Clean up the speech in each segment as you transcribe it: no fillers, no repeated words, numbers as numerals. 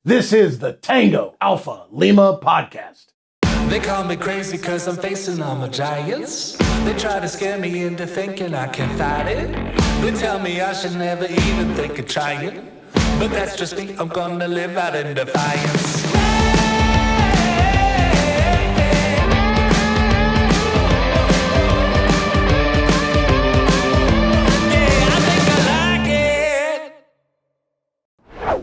This is the Tango Alpha Lima podcast. They call me crazy cause I'm facing all my giants. They try to scare me into thinking I can fight it. They tell me I should never even think of trying. But that's just me, I'm gonna live out in defiance.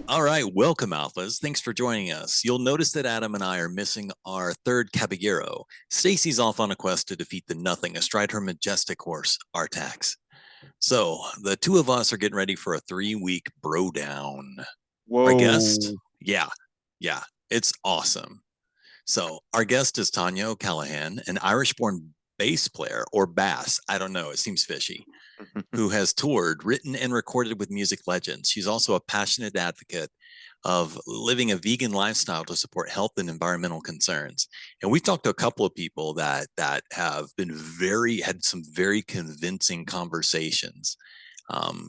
All right, welcome, Alphas. Thanks for joining us. You'll notice that Adam and I are missing our third caballero. Stacy's off on a quest to defeat the Nothing astride her majestic horse, Artax. So the two of us are getting ready for a 3-week bro down. Whoa. Our guest, yeah, it's awesome. So our guest is Tanya O'Callaghan, an Irish-born bass player, or bass, I don't know, it seems fishy, who has toured, written, and recorded with music legends. She's also a passionate advocate of living a vegan lifestyle to support health and environmental concerns. And we've talked to a couple of people that have been had some very convincing conversations.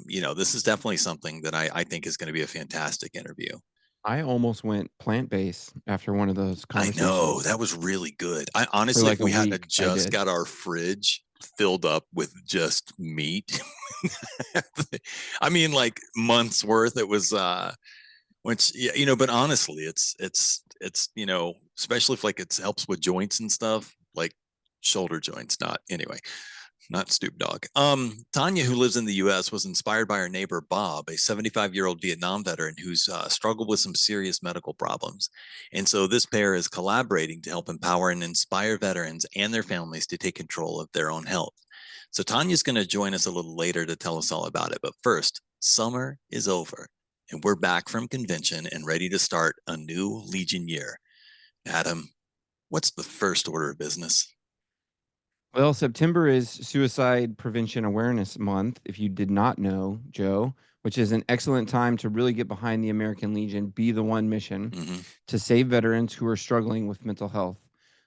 This is definitely something that I think is going to be a fantastic interview. I almost went plant-based after one of those conversations. I know, that was really good. I honestly, if we had just got our fridge filled up with just meat. I mean, like months worth. It was but honestly, it's especially if like it helps with joints and stuff, like shoulder joints, not Stoop Dog. Tanya, who lives in the US, was inspired by her neighbor Bob, a 75-year-old Vietnam veteran who's struggled with some serious medical problems. And so this pair is collaborating to help empower and inspire veterans and their families to take control of their own health. So Tanya's going to join us a little later to tell us all about it. But first, summer is over, and we're back from convention and ready to start a new Legion year. Adam, what's the first order of business? Well, September is Suicide Prevention Awareness Month, if you did not know, Joe, which is an excellent time to really get behind the American Legion Be the One mission to save veterans who are struggling with mental health.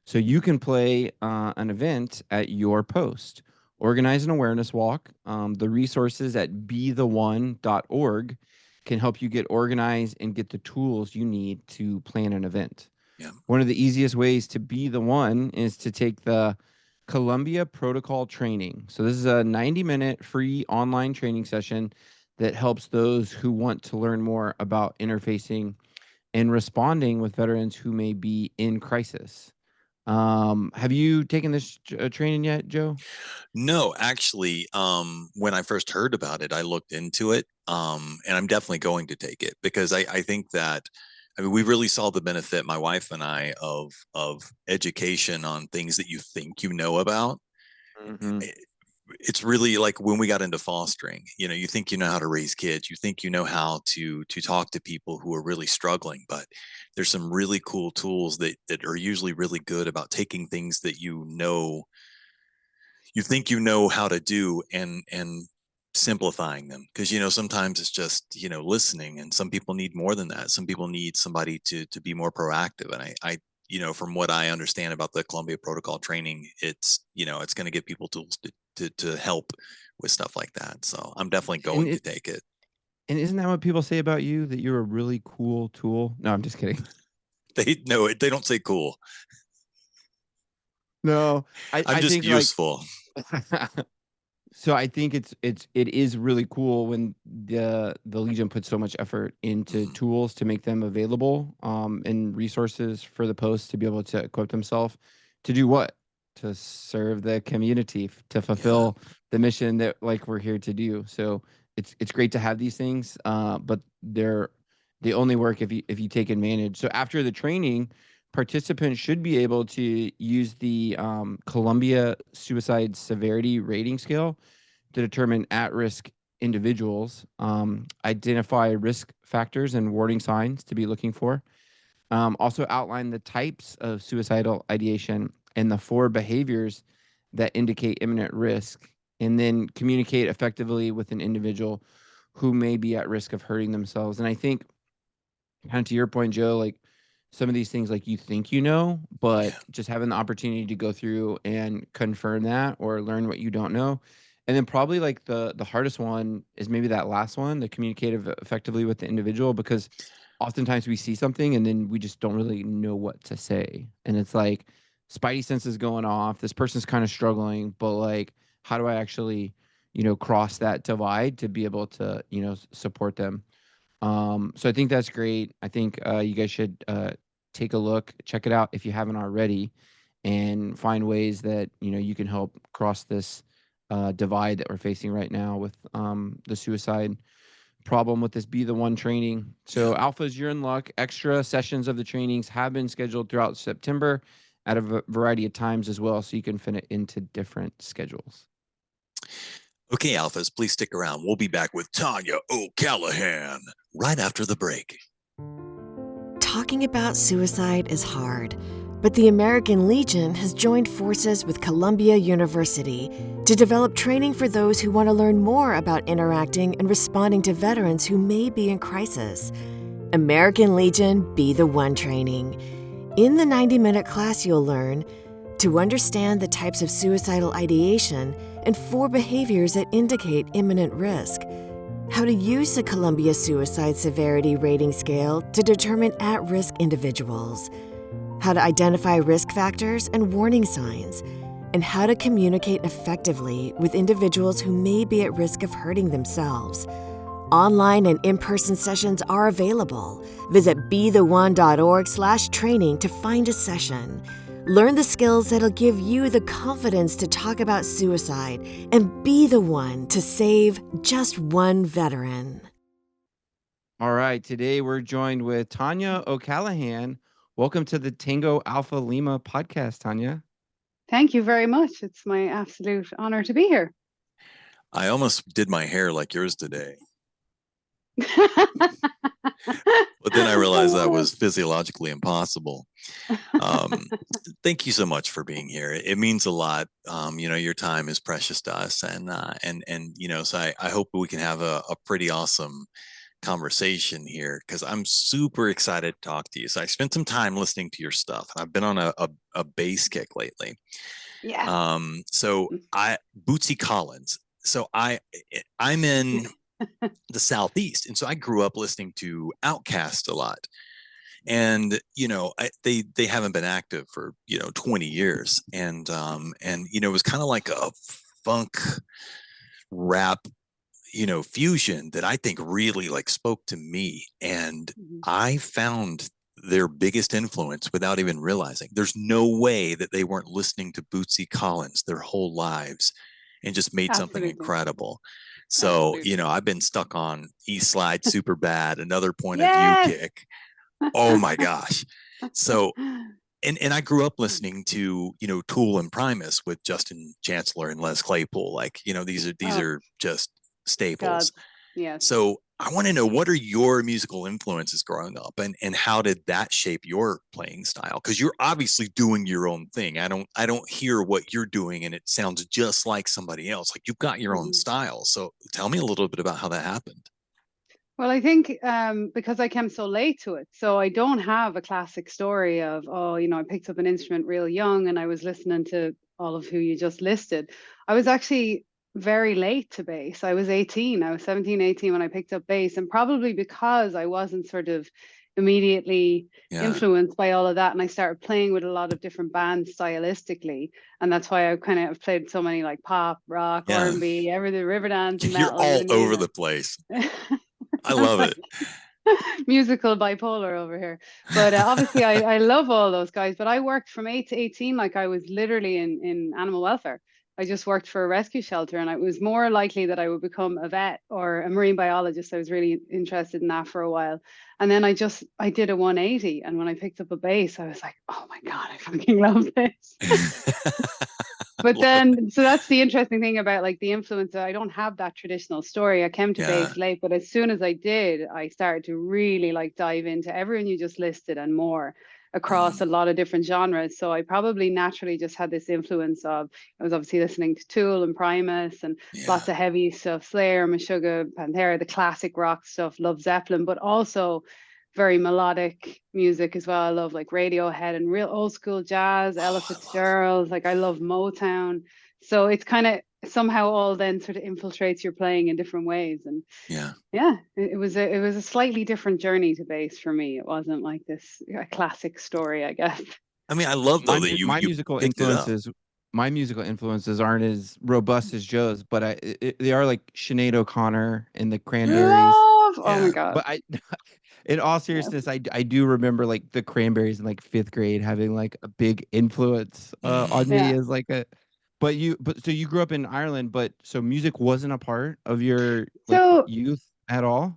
So you can play an event at your post. Organize an awareness walk. The resources at betheone.org can help you get organized and get the tools you need to plan an event. Yeah. One of the easiest ways to be the one is to take the Columbia Protocol Training. So this is a 90-minute free online training session that helps those who want to learn more about interfacing and responding with veterans who may be in crisis. Have you taken this training yet, Joe? No, actually, when I first heard about it, I looked into it, and I'm definitely going to take it because I think that, we really saw the benefit, my wife and I, of education on things that you think you know about. Mm-hmm. It's really like when we got into fostering, you think you know how to raise kids, you think you know how to talk to people who are really struggling, but there's some really cool tools that are usually really good about taking things that you think you know how to do and simplifying them, because sometimes it's just listening, and some people need more than that. Some people need somebody to be more proactive, and I from what I understand about the Columbia Protocol Training, it's it's going to give people tools to help with stuff like that. So I'm definitely going to take it. And isn't that what people say about you, that you're a really cool tool? No, I'm just kidding. They don't say cool. No, I'm just useful. So I think it is really cool when the Legion puts so much effort into tools to make them available, and resources for the post to be able to equip themselves to do what? To serve the community, to fulfill the mission that we're here to do. So it's great to have these things, but they only work if you take advantage. So after the training, participants should be able to use the Columbia Suicide Severity Rating Scale to determine at-risk individuals, identify risk factors and warning signs to be looking for, also outline the types of suicidal ideation and the 4 behaviors that indicate imminent risk, and then communicate effectively with an individual who may be at risk of hurting themselves. And I think, kind of to your point, Joe, some of these things you think but just having the opportunity to go through and confirm that or learn what you don't know. And then probably the hardest one is maybe that last one, the communicate effectively with the individual, because oftentimes we see something and then we just don't really know what to say. And it's like spidey senses going off. This person's kind of struggling, but like, how do I actually, cross that divide to be able to, support them? So I think that's great. I think you guys should take a look, check it out if you haven't already, and find ways that you can help cross this divide that we're facing right now with the suicide problem with this Be the One training. So Alphas, you're in luck. Extra sessions of the trainings have been scheduled throughout September at a variety of times as well, so you can fit it into different schedules. Okay, Alphas, please stick around. We'll be back with Tanya O'Callaghan right after the break. Talking about suicide is hard, but the American Legion has joined forces with Columbia University to develop training for those who want to learn more about interacting and responding to veterans who may be in crisis. American Legion Be the One training. In the 90-minute class, you'll learn to understand the types of suicidal ideation and 4 behaviors that indicate imminent risk, how to use the Columbia Suicide Severity Rating Scale to determine at-risk individuals, how to identify risk factors and warning signs, and how to communicate effectively with individuals who may be at risk of hurting themselves. Online and in-person sessions are available. Visit betheone.org/training to find a session. Learn the skills that'll give you the confidence to talk about suicide and be the one to save just one veteran. All right, today we're joined with Tanya O'Callaghan. Welcome to the Tango Alpha Lima podcast, Tanya. Thank you very much. It's my absolute honor to be here. I almost did my hair like yours today. But then I realized that was physiologically impossible. Thank you so much for being here. It means a lot. Your time is precious to us, and so I hope we can have a pretty awesome conversation here, because I'm super excited to talk to you. So I spent some time listening to your stuff, and I've been on a bass kick lately. Yeah. Bootsy Collins. So I'm in the Southeast, and so I grew up listening to Outkast a lot, and they haven't been active for 20 years, and it was kind of like a funk rap fusion that I think really like spoke to me, and I found their biggest influence without even realizing. There's no way that they weren't listening to Bootsy Collins their whole lives and just made something incredible. So, I've been stuck on East Slide Super Bad, Another Point of View Kick. Oh my gosh. So, and I grew up listening to, Tool and Primus with Justin Chancellor and Les Claypool. Like, these are just staples. Yes. So I want to know, what are your musical influences growing up, and how did that shape your playing style? Because you're obviously doing your own thing. I don't hear what you're doing and it sounds just like somebody else. Like, you've got your own style. So tell me a little bit about how that happened. Well, I think because I came so late to it, so I don't have a classic story of, I picked up an instrument real young and I was listening to all of who you just listed. I was actually very late to bass. I was 18. I was 17, 18 when I picked up bass, and probably because I wasn't sort of immediately influenced by all of that, and I started playing with a lot of different bands stylistically, and that's why I kind of played so many like pop, rock, R&B, everything, Riverdance, you're metal. All over the place. I love it. Musical bipolar over here. But obviously I love all those guys, but I worked from 8 to 18 like I was literally in animal welfare. I just worked for a rescue shelter, and it was more likely that I would become a vet or a marine biologist. I was really interested in that for a while. And then I did a 180. And when I picked up a bass, I was like, oh my God, I fucking love this. But then, so that's the interesting thing about like the influence. I don't have that traditional story. I came to bass late, but as soon as I did, I started to really like dive into everyone you just listed and more across a lot of different genres. So I probably naturally just had this influence of, I was obviously listening to Tool and Primus and lots of heavy stuff, Slayer, Meshuggah, Pantera, the classic rock stuff, love Zeppelin, but also very melodic music as well. I love like Radiohead and real old school jazz, Ella Fitzgerald. Like I love Motown. So it's kind of somehow all then sort of infiltrates your playing in different ways. And yeah, it was a slightly different journey to bass for me. It wasn't like this a classic story, I guess. I mean, I love though that you musical picked it up. My musical influences aren't as robust as Joe's, but they are like Sinead O'Connor and the Cranberries. Oh my God. But in all seriousness, I do remember like the Cranberries in like 5th grade having like a big influence on me as like a. But so you grew up in Ireland, but so music wasn't a part of your youth at all?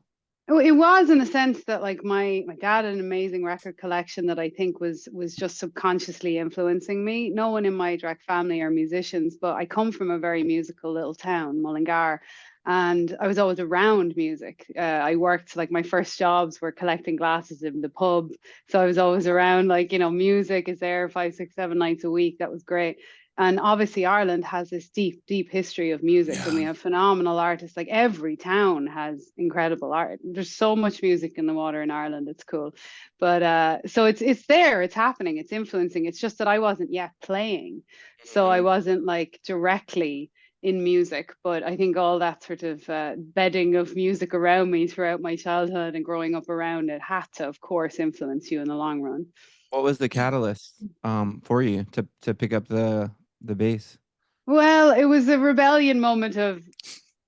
It was, in a sense that like my dad had an amazing record collection that I think was just subconsciously influencing me. No one in my direct family are musicians, but I come from a very musical little town, Mullingar, and I was always around music. I worked, like my first jobs were collecting glasses in the pub, so I was always around, like, music is there 5, 6, 7 nights a week. That was great. And obviously Ireland has this deep, deep history of music, and we have phenomenal artists. Like every town has incredible art. There's so much music in the water in Ireland. It's cool. But so it's there, it's happening, it's influencing. It's just that I wasn't yet playing. So I wasn't like directly in music, but I think all that sort of bedding of music around me throughout my childhood and growing up around it had to, of course, influence you in the long run. What was the catalyst for you to pick up the bass? Well, it was a rebellion moment of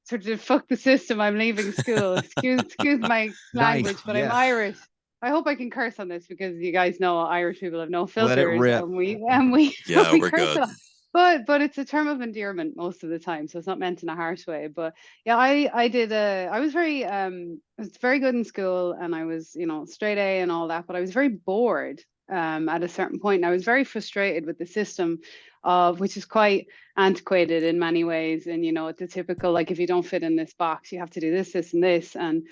sort of fuck the system, I'm leaving school. Excuse my language, but I'm Irish. I hope I can curse on this because you guys know Irish people have no filters. Let it rip. And we we're curse good. But it's a term of endearment most of the time, so it's not meant in a harsh way. But yeah, I was very good in school, and I was, straight A and all that, but I was very bored at a certain point, and I was very frustrated with the system which is quite antiquated in many ways. And it's a typical, like, if you don't fit in this box, you have to do this and this. And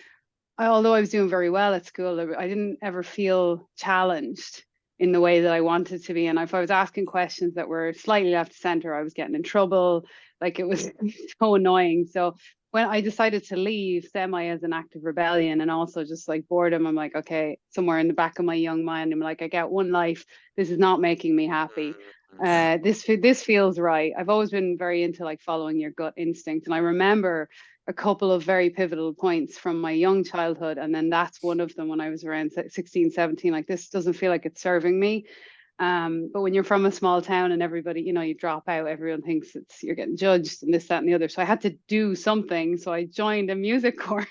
although I was doing very well at school, I didn't ever feel challenged in the way that I wanted to be. And if I was asking questions that were slightly left of center, I was getting in trouble. Like, it was so annoying. So when I decided to leave semi as an act of rebellion and also just like boredom, I'm like, okay, somewhere in the back of my young mind, I'm like, I get one life. This is not making me happy. This feels right. I've always been very into like following your gut instinct. And I remember a couple of very pivotal points from my young childhood. And then that's one of them when I was around 16, 17, like, this doesn't feel like it's serving me. But when you're from a small town and everybody, you drop out, everyone thinks you're getting judged and this, that, and the other. So I had to do something. So I joined a music course.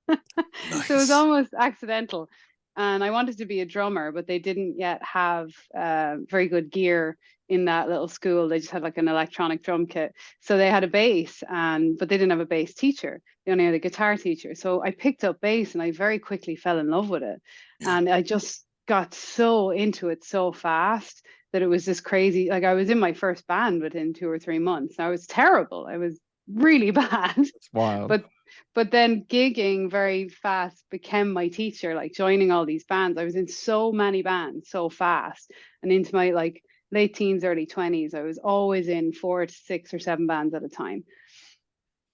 Nice. So it was almost accidental. And I wanted to be a drummer, but they didn't yet have very good gear in that little school. They just had like an electronic drum kit. So they had a bass, but they didn't have a bass teacher. They only had a guitar teacher. So I picked up bass and I very quickly fell in love with it. Yeah. And I just got so into it so fast that it was this crazy, like, I was in my first band within 2 or 3 months. I was terrible. I was really bad. It's wild. But then gigging very fast became my teacher, like joining all these bands. I was in so many bands so fast, and into my like late teens, early 20s, I was always in 4 to 6 or 7 bands at a time.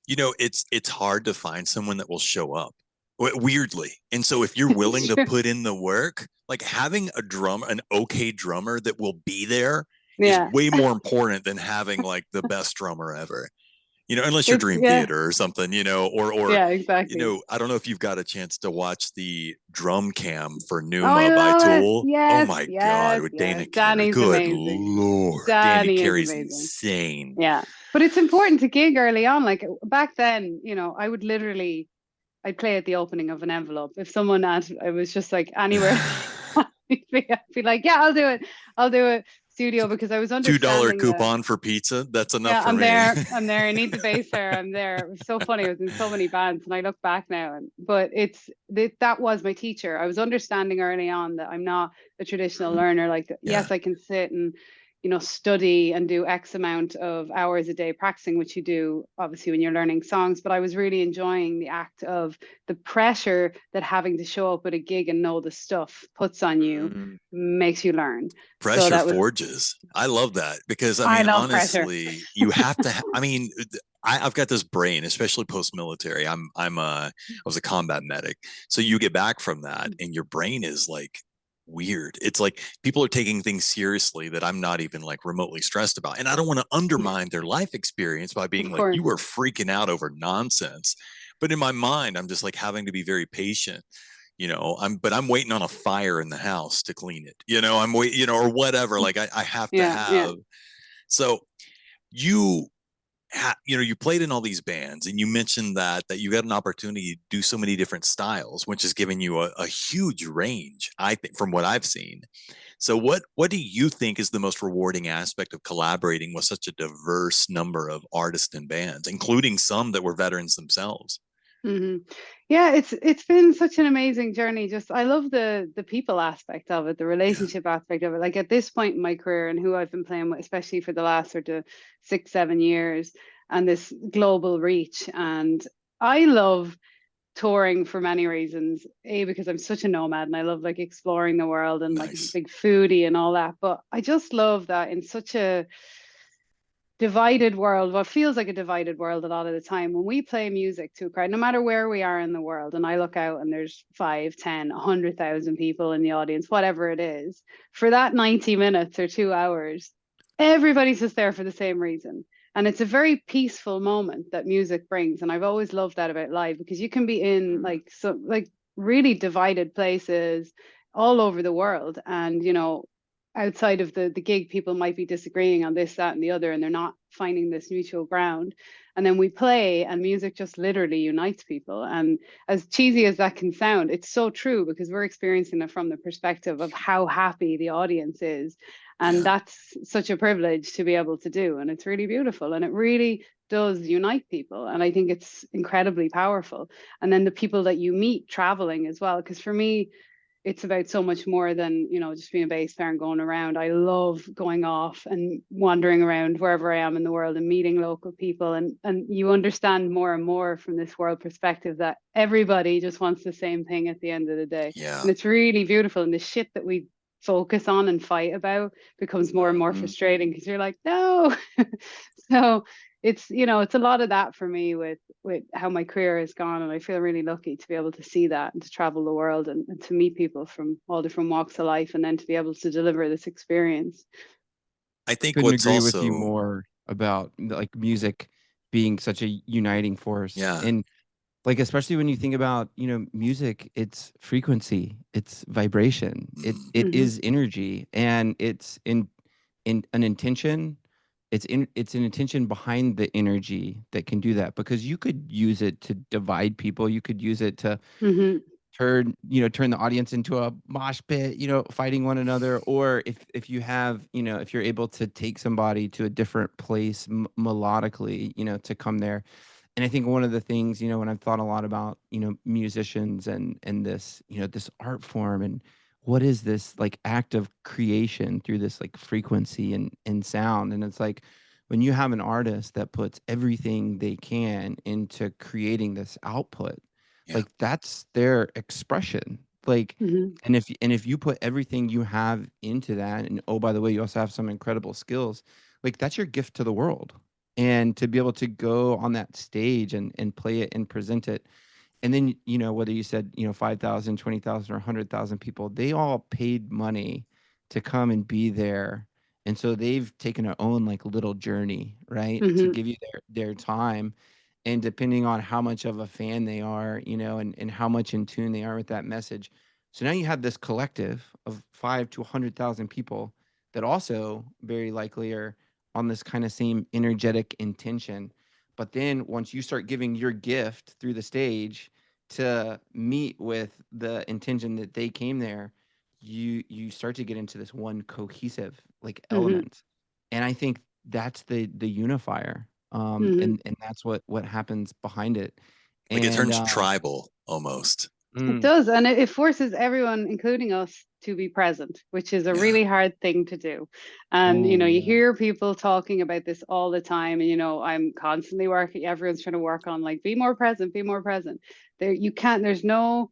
It's hard to find someone that will show up, weirdly. And so if you're willing to put in the work, like having an okay drummer that will be there is way more important than having like the best drummer ever. Unless you're Dream Theater or something, or yeah, exactly. I don't know if you've got a chance to watch the drum cam for Numa by Tool. Yes, oh my God, with Dana Carey. Good amazing. Lord, Danny Carey's insane. Yeah, but it's important to gig early on. Like back then, I'd play at the opening of an envelope. If someone asked, I was just like anywhere. I'd be like, yeah, I'll do it. Studio, because I was understanding $2 coupon for pizza. That's enough for me. I'm there. I need the bass there. I'm there. It was so funny. I was in so many bands, and I look back now, but that was my teacher. I was understanding early on that I'm not a traditional learner. Like, yes, I can sit and study and do X amount of hours a day practicing, which you do obviously when you're learning songs. But I was really enjoying the act of the pressure that having to show up at a gig and know the stuff puts on you, makes you learn. Pressure forges. I love that, because I mean, honestly, you have to. I've got this brain, especially post-military. I was a combat medic, so you get back from that, and your brain is like weird. It's like people are taking things seriously that I'm not even like remotely stressed about. And I don't want to undermine their life experience by being Of like, course. you were freaking out over nonsense. But in my mind, I'm just like having to be very patient. I'm waiting on a fire in the house to clean it. I'm waiting, or whatever. Like I have to Yeah, yeah. have. So you you played in all these bands, and you mentioned that you got an opportunity to do so many different styles, which has given you a huge range, I think, from what I've seen. So what do you think is the most rewarding aspect of collaborating with such a diverse number of artists and bands, including some that were veterans themselves? Yeah, it's been such an amazing journey. Just I love the people aspect of it, the relationship aspect of it. Like at this point in my career and who I've been playing with, especially for the last sort of 6-7 years, and this global reach. And I love touring for many reasons. A, because I'm such a nomad and I love like exploring the world and like a Nice. big foodie and all that. But I just love that in such a divided world, what feels like a divided world a lot of the time, when we play music to a crowd, no matter where we are in the world, and I look out and there's 5, 10, 100,000 people in the audience, whatever it is, for that 90 minutes or 2 hours, everybody's just there for the same reason. And it's a very peaceful moment that music brings. And I've always loved that about live, because you can be in like really divided places all over the world. And outside of the gig, people might be disagreeing on this, that, and the other, and they're not finding this mutual ground. And then we play, and music just literally unites people. And as cheesy as that can sound, it's so true, because we're experiencing it from the perspective of how happy the audience is. And that's such a privilege to be able to do. And it's really beautiful. And it really does unite people. And I think it's incredibly powerful. And then the people that you meet traveling as well. Because for me, it's about so much more than just being a bass player and going around. I love going off and wandering around wherever I am in the world and meeting local people, and you understand more and more from this world perspective that everybody just wants the same thing at the end of the day. And it's really beautiful. And the shit that we focus on and fight about becomes more and more frustrating, because you're like, no. So it's it's a lot of that for me with how my career has gone. And I feel really lucky to be able to see that and to travel the world and to meet people from all different walks of life, and then to be able to deliver this experience. I think Couldn't what's agree also with you more about like music being such a uniting force. And like, especially when you think about music, it's frequency, it's vibration, it is energy, and it's in an intention. It's an intention behind the energy that can do that, because you could use it to divide people. You could use it to turn the audience into a mosh pit, fighting one another. Or if you have, if you're able to take somebody to a different place melodically, to come there. And I think one of the things, when I've thought a lot about, musicians and this, this art form, and what is this like act of creation through this like frequency and sound. And it's like, when you have an artist that puts everything they can into creating this output, like that's their expression. Like, and if you put everything you have into that, and oh, by the way, you also have some incredible skills, like that's your gift to the world. And to be able to go on that stage and play it and present it. And then, whether you said, 5,000, 20,000, or 100,000 people, they all paid money to come and be there. And so they've taken their own like little journey, right? To give you their time. And depending on how much of a fan they are, and how much in tune they are with that message. So now you have this collective of 5 to 100,000 people that also very likely are on this kind of same energetic intention. But then once you start giving your gift through the stage to meet with the intention that they came there, you start to get into this one cohesive like element. And I think that's the unifier. And that's what happens behind it. Like it turns And tribal almost. It does. And it forces everyone, including us, to be present, which is a really hard thing to do. And, you hear people talking about this all the time. And, I'm constantly working, everyone's trying to work on like, be more present, be more present. There's no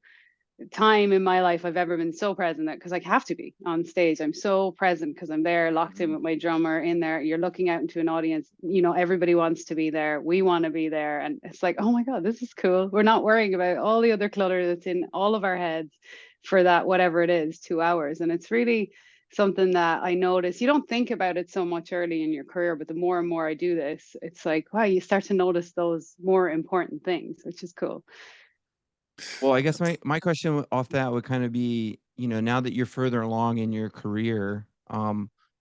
time in my life I've ever been so present, that because I have to be on stage. I'm so present because I'm there locked in with my drummer in there. You're looking out into an audience, everybody wants to be there. We want to be there. And it's like, oh my God, this is cool. We're not worrying about all the other clutter that's in all of our heads for that, whatever it is, 2 hours. And it's really something that I notice. You don't think about it so much early in your career, but the more and more I do this, it's like, wow, you start to notice those more important things, which is cool. Well, I guess my question off that would kind of be, now that you're further along in your career,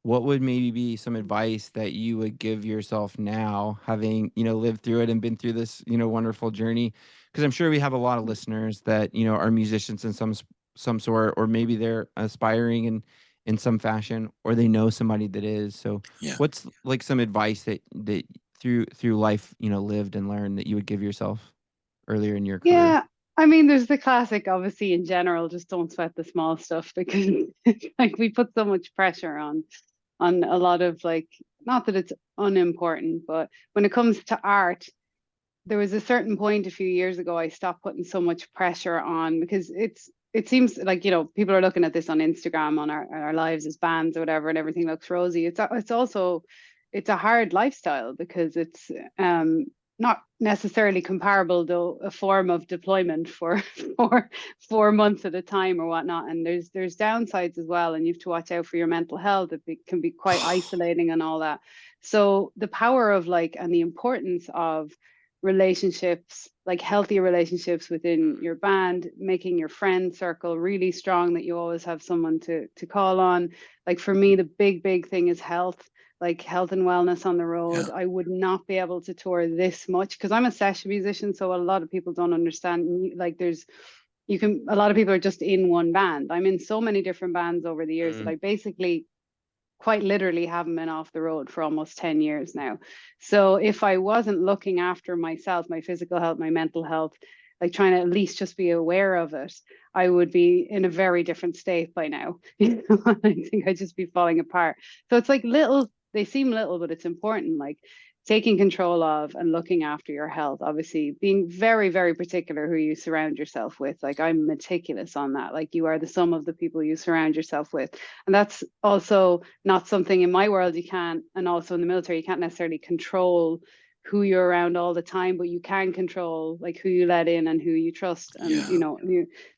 what would maybe be some advice that you would give yourself now, having, lived through it and been through this, wonderful journey? Because I'm sure we have a lot of listeners that, are musicians in some sort, or maybe they're aspiring in some fashion, or they know somebody that is. So what's like some advice that through life, lived and learned, that you would give yourself earlier in your career? Yeah. I mean, there's the classic, obviously, in general, just don't sweat the small stuff, because like we put so much pressure on a lot of, like, not that it's unimportant, but when it comes to art, there was a certain point a few years ago I stopped putting so much pressure on, because it seems like, people are looking at this on Instagram, on our lives as bands or whatever, and everything looks rosy. It's also, it's a hard lifestyle, because it's not necessarily comparable to a form of deployment for 4 months at a time or whatnot. And there's downsides as well, and you have to watch out for your mental health. It can be quite isolating and all that. So the power of, like, and the importance of relationships, like healthy relationships within your band, making your friend circle really strong, that you always have someone to call on. Like for me, the big thing is health. Like health and wellness on the road. I would not be able to tour this much, because I'm a session musician. So a lot of people don't understand, like a lot of people are just in one band. I'm in so many different bands over the years that I basically quite literally haven't been off the road for almost 10 years now. So if I wasn't looking after myself, my physical health, my mental health, like trying to at least just be aware of it, I would be in a very different state by now. I think I'd just be falling apart. So it's like they seem little, but it's important, like taking control of and looking after your health. Obviously, being very, very particular who you surround yourself with. Like I'm meticulous on that. Like you are the sum of the people you surround yourself with. And that's also not something in my world you can't, and also in the military, you can't necessarily control who you're around all the time, but you can control like who you let in and who you trust. And,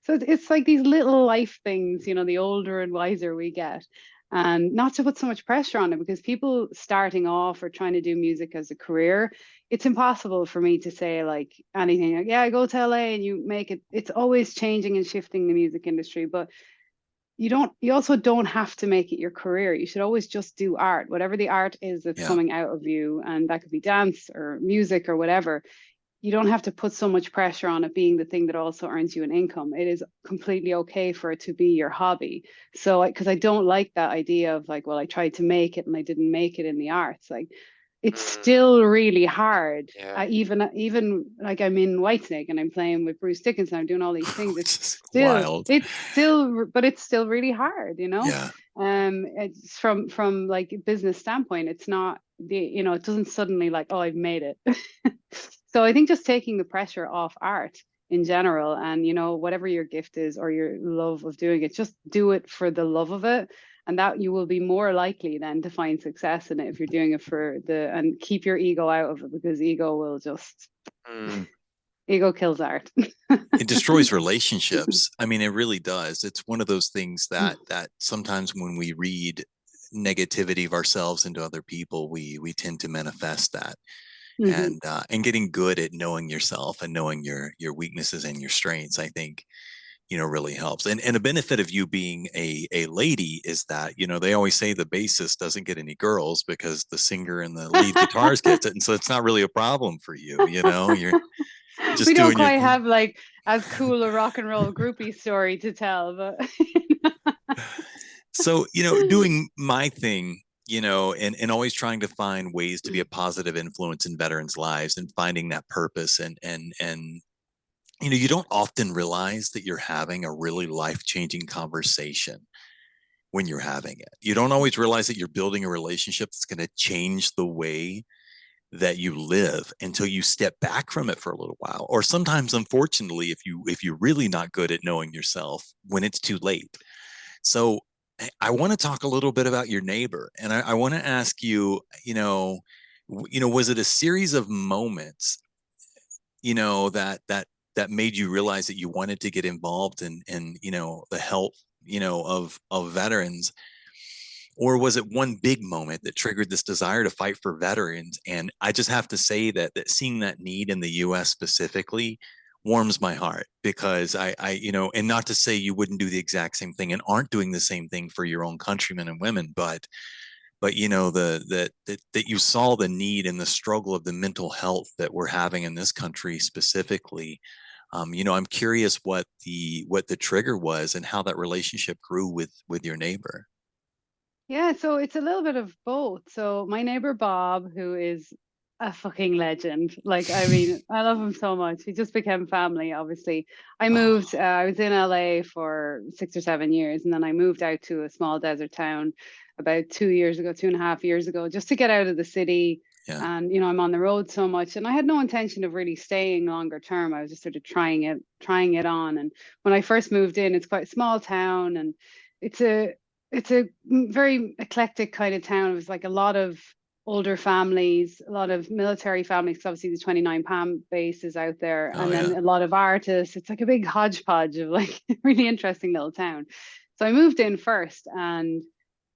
so it's like these little life things, the older and wiser we get. And not to put so much pressure on it, because people starting off or trying to do music as a career, it's impossible for me to say like anything like, yeah, go to LA and you make it. It's always changing and shifting, the music industry, but you also don't have to make it your career. You should always just do art, whatever the art is that's coming out of you. And that could be dance or music or whatever. You don't have to put so much pressure on it being the thing that also earns you an income. It is completely okay for it to be your hobby. So, because I don't like that idea of like, well, I tried to make it and I didn't make it in the arts. Like, it's still really hard. Even like I'm in Whitesnake and I'm playing with Bruce Dickinson, I'm doing all these things. It's still really hard, It's from like a business standpoint, it's not it doesn't suddenly like, oh, I've made it. So I think just taking the pressure off art in general, and whatever your gift is or your love of doing it, just do it for the love of it, and that you will be more likely then to find success in it if you're doing it and keep your ego out of it, because ego will just ego kills art. It destroys relationships. I mean, it really does. It's one of those things that sometimes when we read negativity of ourselves into other people, we tend to manifest that. And getting good at knowing yourself and knowing your weaknesses and your strengths, I think, really helps. And a benefit of you being a lady is that, they always say the bassist doesn't get any girls because the singer and the lead guitarist gets it. And so it's not really a problem for you, you're just we don't quite have like as cool a rock and roll groupie story to tell, but so, doing my thing, and always trying to find ways to be a positive influence in veterans' lives and finding that purpose. And you don't often realize that you're having a really life-changing conversation when you're having it. You don't always realize that you're building a relationship that's going to change the way that you live until you step back from it for a little while. Or sometimes, unfortunately, if you're really not good at knowing yourself, when it's too late. So I want to talk a little bit about your neighbor, and I want to ask you, was it a series of moments, that that made you realize that you wanted to get involved in the health, of veterans? Or was it one big moment that triggered this desire to fight for veterans? And I just have to say that seeing that need in the US specifically warms my heart, because I and not to say you wouldn't do the exact same thing and aren't doing the same thing for your own countrymen and women, but that you saw the need and the struggle of the mental health that we're having in this country specifically. I'm curious what the trigger was and how that relationship grew with your neighbor. Yeah, so it's a little bit of both. So my neighbor Bob, who is a fucking legend. Like, I mean, I love him so much. He just became family, obviously. I moved, I was in LA for 6 or 7 years, and then I moved out to a small desert town about 2.5 years ago, just to get out of the city. Yeah. And, I'm on the road so much, and I had no intention of really staying longer term. I was just sort of trying it on. And when I first moved in, it's quite a small town, and it's a very eclectic kind of town. It was like a lot of older families, a lot of military families, because obviously the 29 Palm base is out there, and then a lot of artists. It's like a big hodgepodge of like really interesting little town. So I moved in first, and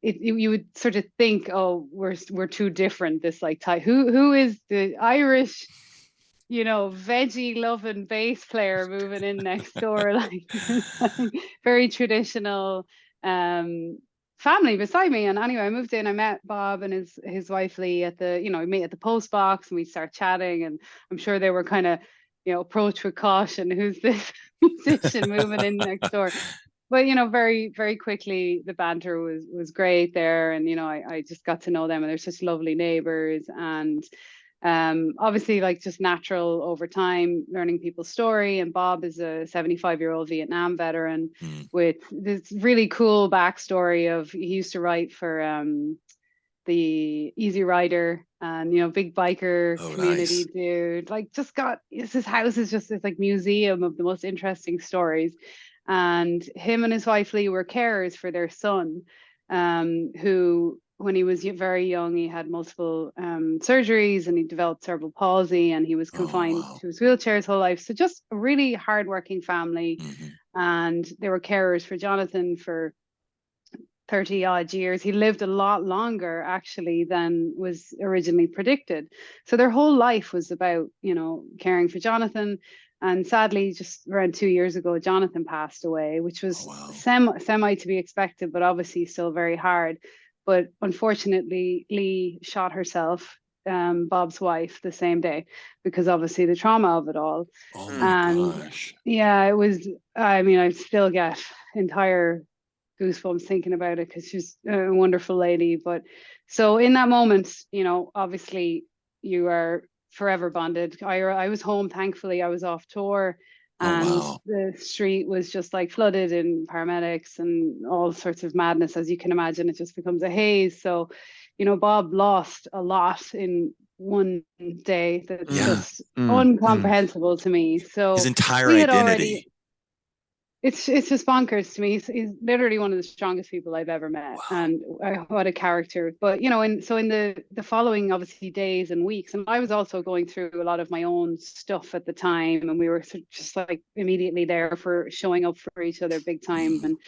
you would sort of think, oh, we're too different. This like type. Who is the Irish, veggie loving bass player moving in next door? Like, very traditional family beside me. And anyway, I moved in, I met Bob and his wife Lee at the, we meet at the post box, and we start chatting, and I'm sure they were kind of, approach with caution, who's this musician moving in next door? But very, very quickly the banter was great there, and I just got to know them, and they're such lovely neighbors. And obviously, like, just natural over time learning people's story. And Bob is a 75-year-old Vietnam veteran with this really cool backstory of, he used to write for the Easy Rider, and big biker community. Nice. Dude, like, his house is just this like museum of the most interesting stories. And him and his wife Lee were carers for their son, who, when he was very young, he had multiple surgeries, and he developed cerebral palsy, and he was confined to his wheelchair his whole life. So just a really hardworking family. And they were carers for Jonathan for 30 odd years. He lived a lot longer actually than was originally predicted. So their whole life was about, caring for Jonathan. And sadly, just around 2 years ago, Jonathan passed away, which was semi to be expected, but obviously still very hard. But unfortunately, Lee shot herself, Bob's wife, the same day, because obviously the trauma of it all. Oh my gosh. Yeah, it was, I mean, I still get entire goosebumps thinking about it, because she's a wonderful lady. But so in that moment, obviously you are forever bonded. I was home, thankfully. I was off tour, and the street was just like flooded in paramedics and all sorts of madness. As you can imagine, it just becomes a haze. So, Bob lost a lot in one day. That's just incomprehensible to me. So his entire identity. It's just bonkers to me. He's literally one of the strongest people I've ever met. Wow. And what a character. But, in the following, obviously, days and weeks, and I was also going through a lot of my own stuff at the time, and we were just like immediately there for showing up for each other big time. And,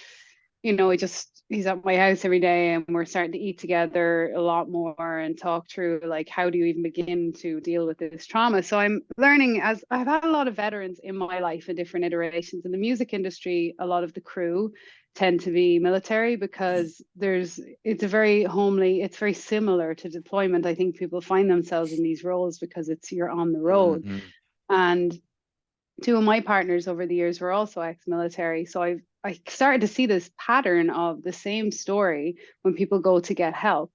he's at my house every day, and we're starting to eat together a lot more and talk through, like, how do you even begin to deal with this trauma? So I'm learning, as I've had a lot of veterans in my life in different iterations. In the music industry, a lot of the crew tend to be military, because it's very similar to deployment. I think people find themselves in these roles because you're on the road. And two of my partners over the years were also ex-military. So I started to see this pattern of the same story when people go to get help,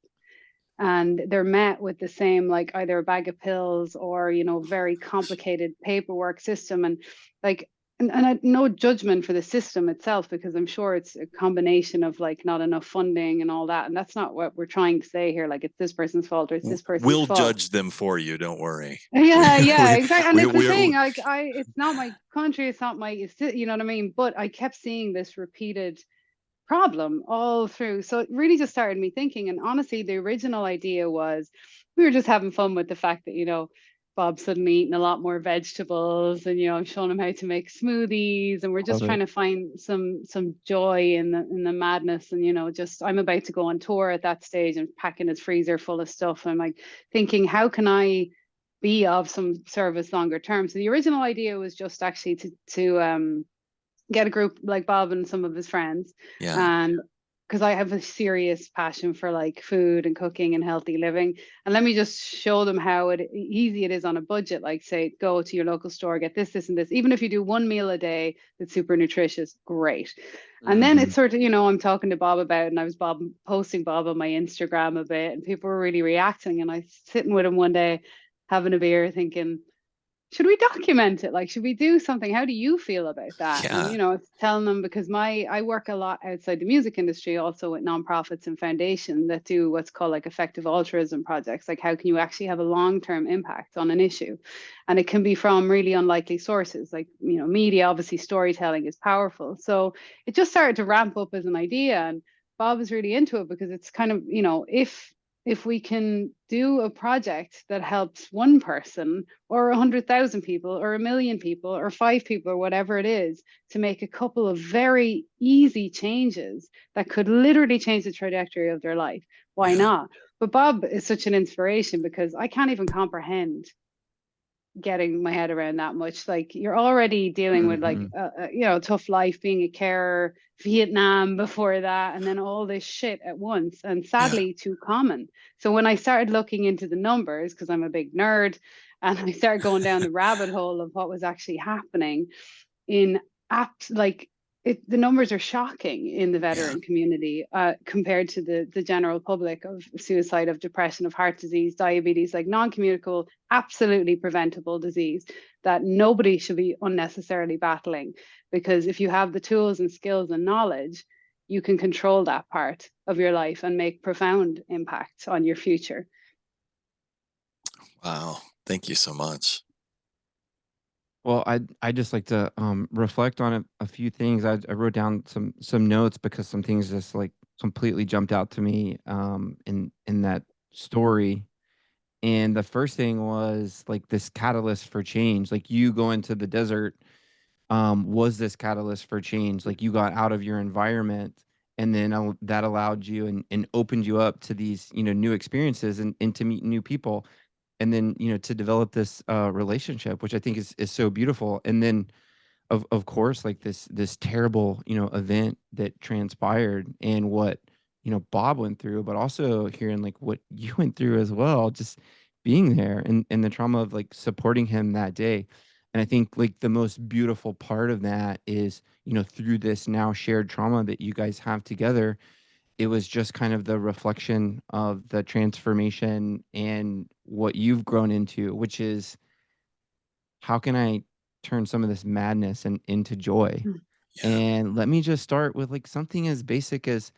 and they're met with the same, like, either a bag of pills or, very complicated paperwork system. And like, and no judgment for the system itself, because I'm sure it's a combination of like not enough funding and all that. And that's not what we're trying to say here. Like, it's this person's fault or it's this person's fault. We'll judge them for you. Don't worry. Yeah, exactly. And it's the thing, like, it's not my country. It's not you know what I mean? But I kept seeing this repeated problem all through. So it really just started me thinking. And honestly, the original idea was, we were just having fun with the fact that, Bob's suddenly eating a lot more vegetables, and I'm showing him how to make smoothies, and we're just trying to find some joy in the madness. And just I'm about to go on tour at that stage and packing his freezer full of stuff. I'm like thinking, how can I be of some service longer term? So the original idea was just actually to get a group like Bob and some of his friends, and because I have a serious passion for like food and cooking and healthy living. And let me just show them how easy it is on a budget. Like say, go to your local store, get this, this, and this. Even if you do one meal a day that's super nutritious, great. And then it's sort of, I'm talking to Bob about, and I was posting Bob on my Instagram a bit, and people were really reacting. And I was sitting with him one day, having a beer, thinking, should we document it? Like, should we do something? How do you feel about that? Yeah. And telling them, because I work a lot outside the music industry, also with nonprofits and foundations that do what's called like effective altruism projects. Like, how can you actually have a long-term impact on an issue? And it can be from really unlikely sources, like media. Obviously, storytelling is powerful. So it just started to ramp up as an idea, and Bob is really into it, because it's kind of if we can do a project that helps one person or 100,000 people or 1 million people or 5 people or whatever it is, to make a couple of very easy changes that could literally change the trajectory of their life, why not? But Bob is such an inspiration, because I can't even comprehend getting my head around that much. Like, you're already dealing with like tough life, being a carer, Vietnam before that, and then all this shit at once, and sadly too common. So when I started looking into the numbers, because I'm a big nerd, and I started going down the rabbit hole of what was actually happening in apps, like the numbers are shocking in the veteran community compared to the general public, of suicide, of depression, of heart disease, diabetes, like non-communicable, absolutely preventable disease that nobody should be unnecessarily battling. Because if you have the tools and skills and knowledge, you can control that part of your life and make profound impact on your future. Wow. Thank you so much. Well, I just like to reflect on a few things. I wrote down some notes, because some things just like completely jumped out to me in that story. And the first thing was like this catalyst for change. Like, you going to the desert was this catalyst for change. Like, you got out of your environment, and then that allowed you and opened you up to these new experiences, and to meet new people. And then to develop this relationship, which I think is so beautiful. And then of course, like this terrible event that transpired, and what Bob went through, but also hearing like what you went through as well, just being there, and the trauma of like supporting him that day. And I think like the most beautiful part of that is through this now shared trauma that you guys have together, it was just kind of the reflection of the transformation and what you've grown into, which is, how can I turn some of this madness into joy? And let me just start with like something as basic as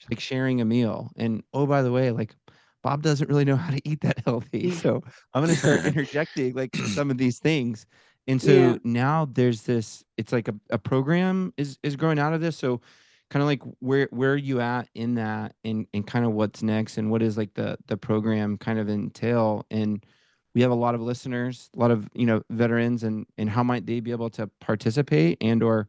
like sharing a meal. And oh, by the way, like Bob doesn't really know how to eat that healthy. So I'm going to start interjecting like some of these things. And so now there's this, it's like a program is growing out of this. So kind of like where are you at in that, and kind of what's next, and what is like the program kind of entail? And we have a lot of listeners, a lot of veterans, and how might they be able to participate and or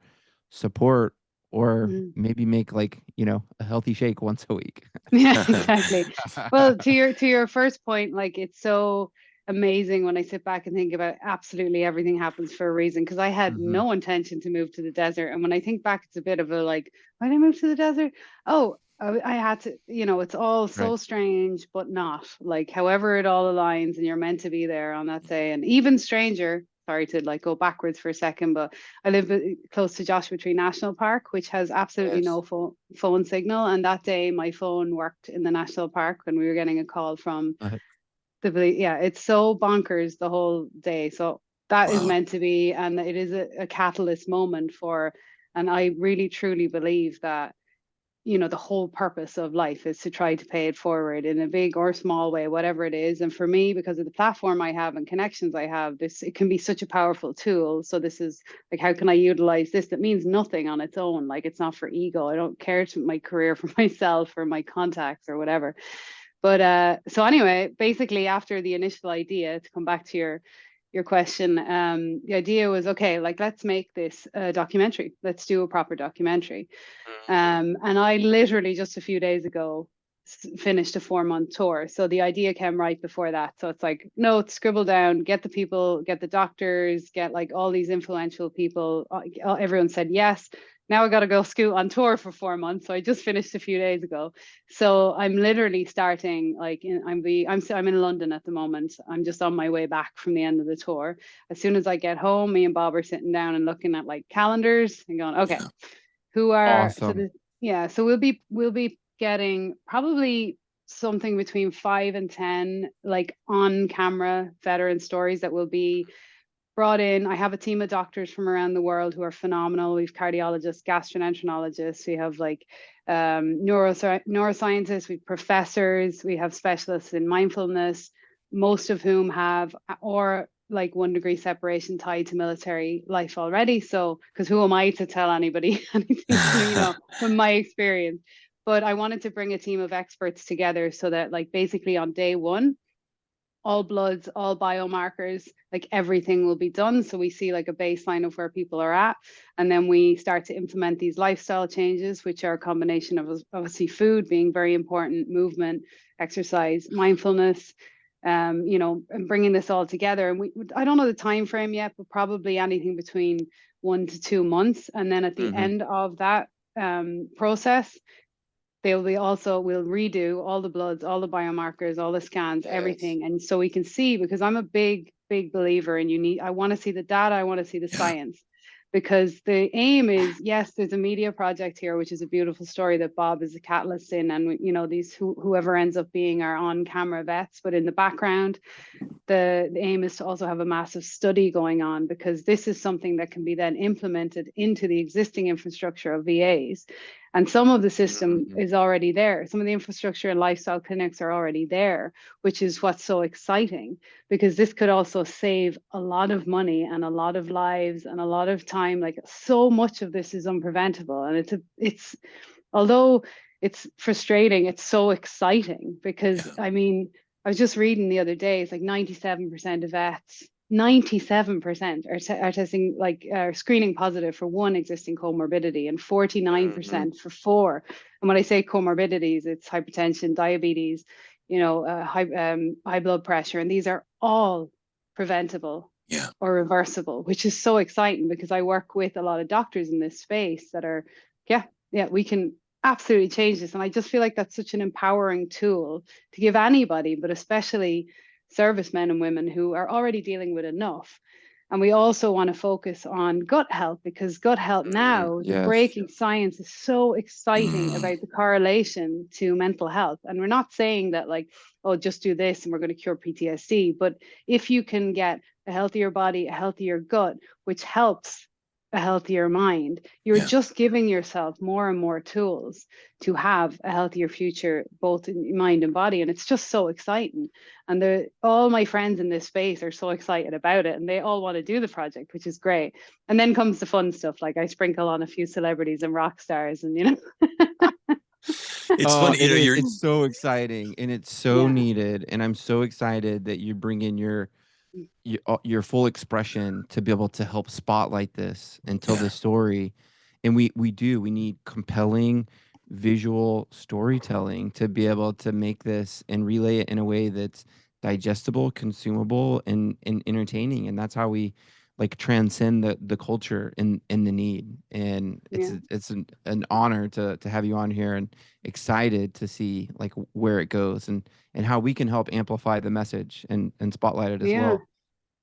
support, or maybe make like a healthy shake once a week? Yeah, exactly. Well, to your first point, like, it's so amazing when I sit back and think about absolutely everything happens for a reason, because I had no intention to move to the desert. And when I think back, it's a bit of a like, why did I move to the desert? Oh, I had to, it's all so strange, but not like, however it all aligns, and you're meant to be there on that day. And even stranger, sorry to like go backwards for a second, but I live close to Joshua Tree National Park, which has absolutely no phone signal. And that day my phone worked in the national park when we were getting a call from it's so bonkers the whole day. So that is meant to be, and it is a catalyst moment for, and I really truly believe that the whole purpose of life is to try to pay it forward in a big or small way, whatever it is. And for me, because of the platform I have and connections I have, it can be such a powerful tool. So this is like, how can I utilize this? That means nothing on its own. Like, it's not for ego. I don't care to my career for myself or my contacts or whatever. But so anyway, basically after the initial idea, to come back to your question, the idea was, okay, like, let's make this a documentary. Let's do a proper documentary. And I literally just a few days ago finished a 4-month tour. So the idea came right before that. So it's like, notes, scribble down, get the people, get the doctors, get like all these influential people. Everyone said yes. Now I got to go scoot on tour for 4 months. So I just finished a few days ago. So I'm literally starting, like, I'm in London at the moment. I'm just on my way back from the end of the tour. As soon as I get home, me and Bob are sitting down and looking at like calendars and going, okay, who are Awesome. so we'll be getting probably something between 5 and 10 like on camera veteran stories that will be brought in. I have a team of doctors from around the world who are phenomenal. We've cardiologists, gastroenterologists, we have like neuroscientists, we have professors, we have specialists in mindfulness, most of whom have or like 1 degree separation tied to military life already. So, because who am I to tell anybody anything, from my experience? But I wanted to bring a team of experts together so that, like, basically on day one, all bloods, all biomarkers, like everything will be done. So we see like a baseline of where people are at. And then we start to implement these lifestyle changes, which are a combination of obviously food being very important, movement, exercise, mindfulness, and bringing this all together. And I don't know the time frame yet, but probably anything between 1 to 2 months. And then at the end of that process, we'll redo all the bloods, all the biomarkers, all the scans, everything. And so we can see, because I'm a big believer in I want to see the data, I want to see the science. Because the aim is, yes, there's a media project here, which is a beautiful story that Bob is a catalyst in, and these whoever ends up being our on-camera vets. But in the background, the aim is to also have a massive study going on, because this is something that can be then implemented into the existing infrastructure of VAs. And some of the system is already there. Some of the infrastructure and lifestyle clinics are already there, which is what's so exciting, because this could also save a lot of money and a lot of lives and a lot of time. Like, so much of this is unpreventable. And it's although it's frustrating, it's so exciting, because I mean, I was just reading the other day, it's like 97% of vets, 97% are testing, like, screening positive for one existing comorbidity, and 49% for 4. And when I say comorbidities, it's hypertension, diabetes, high blood pressure, and these are all preventable or reversible, which is so exciting, because I work with a lot of doctors in this space that are, we can absolutely change this. And I just feel like that's such an empowering tool to give anybody, but especially servicemen and women who are already dealing with enough. And we also want to focus on gut health, because gut health now, the breaking science is so exciting about the correlation to mental health. And we're not saying that, like, oh, just do this and we're going to cure PTSD. But if you can get a healthier body, a healthier gut, which helps a healthier mind, you're just giving yourself more and more tools to have a healthier future, both in mind and body. And it's just so exciting. And all my friends in this space are so excited about it, and they all want to do the project, which is great. And then comes the fun stuff, like I sprinkle on a few celebrities and rock stars, and it's funny, it's so exciting, and it's so needed. And I'm so excited that you bring in your full expression to be able to help spotlight this and tell the story. And we need compelling visual storytelling to be able to make this and relay it in a way that's digestible, consumable, and entertaining. And that's how we, like, transcend the culture and the need. And it's an honor to have you on here, and excited to see, like, where it goes and how we can help amplify the message and spotlight it as well.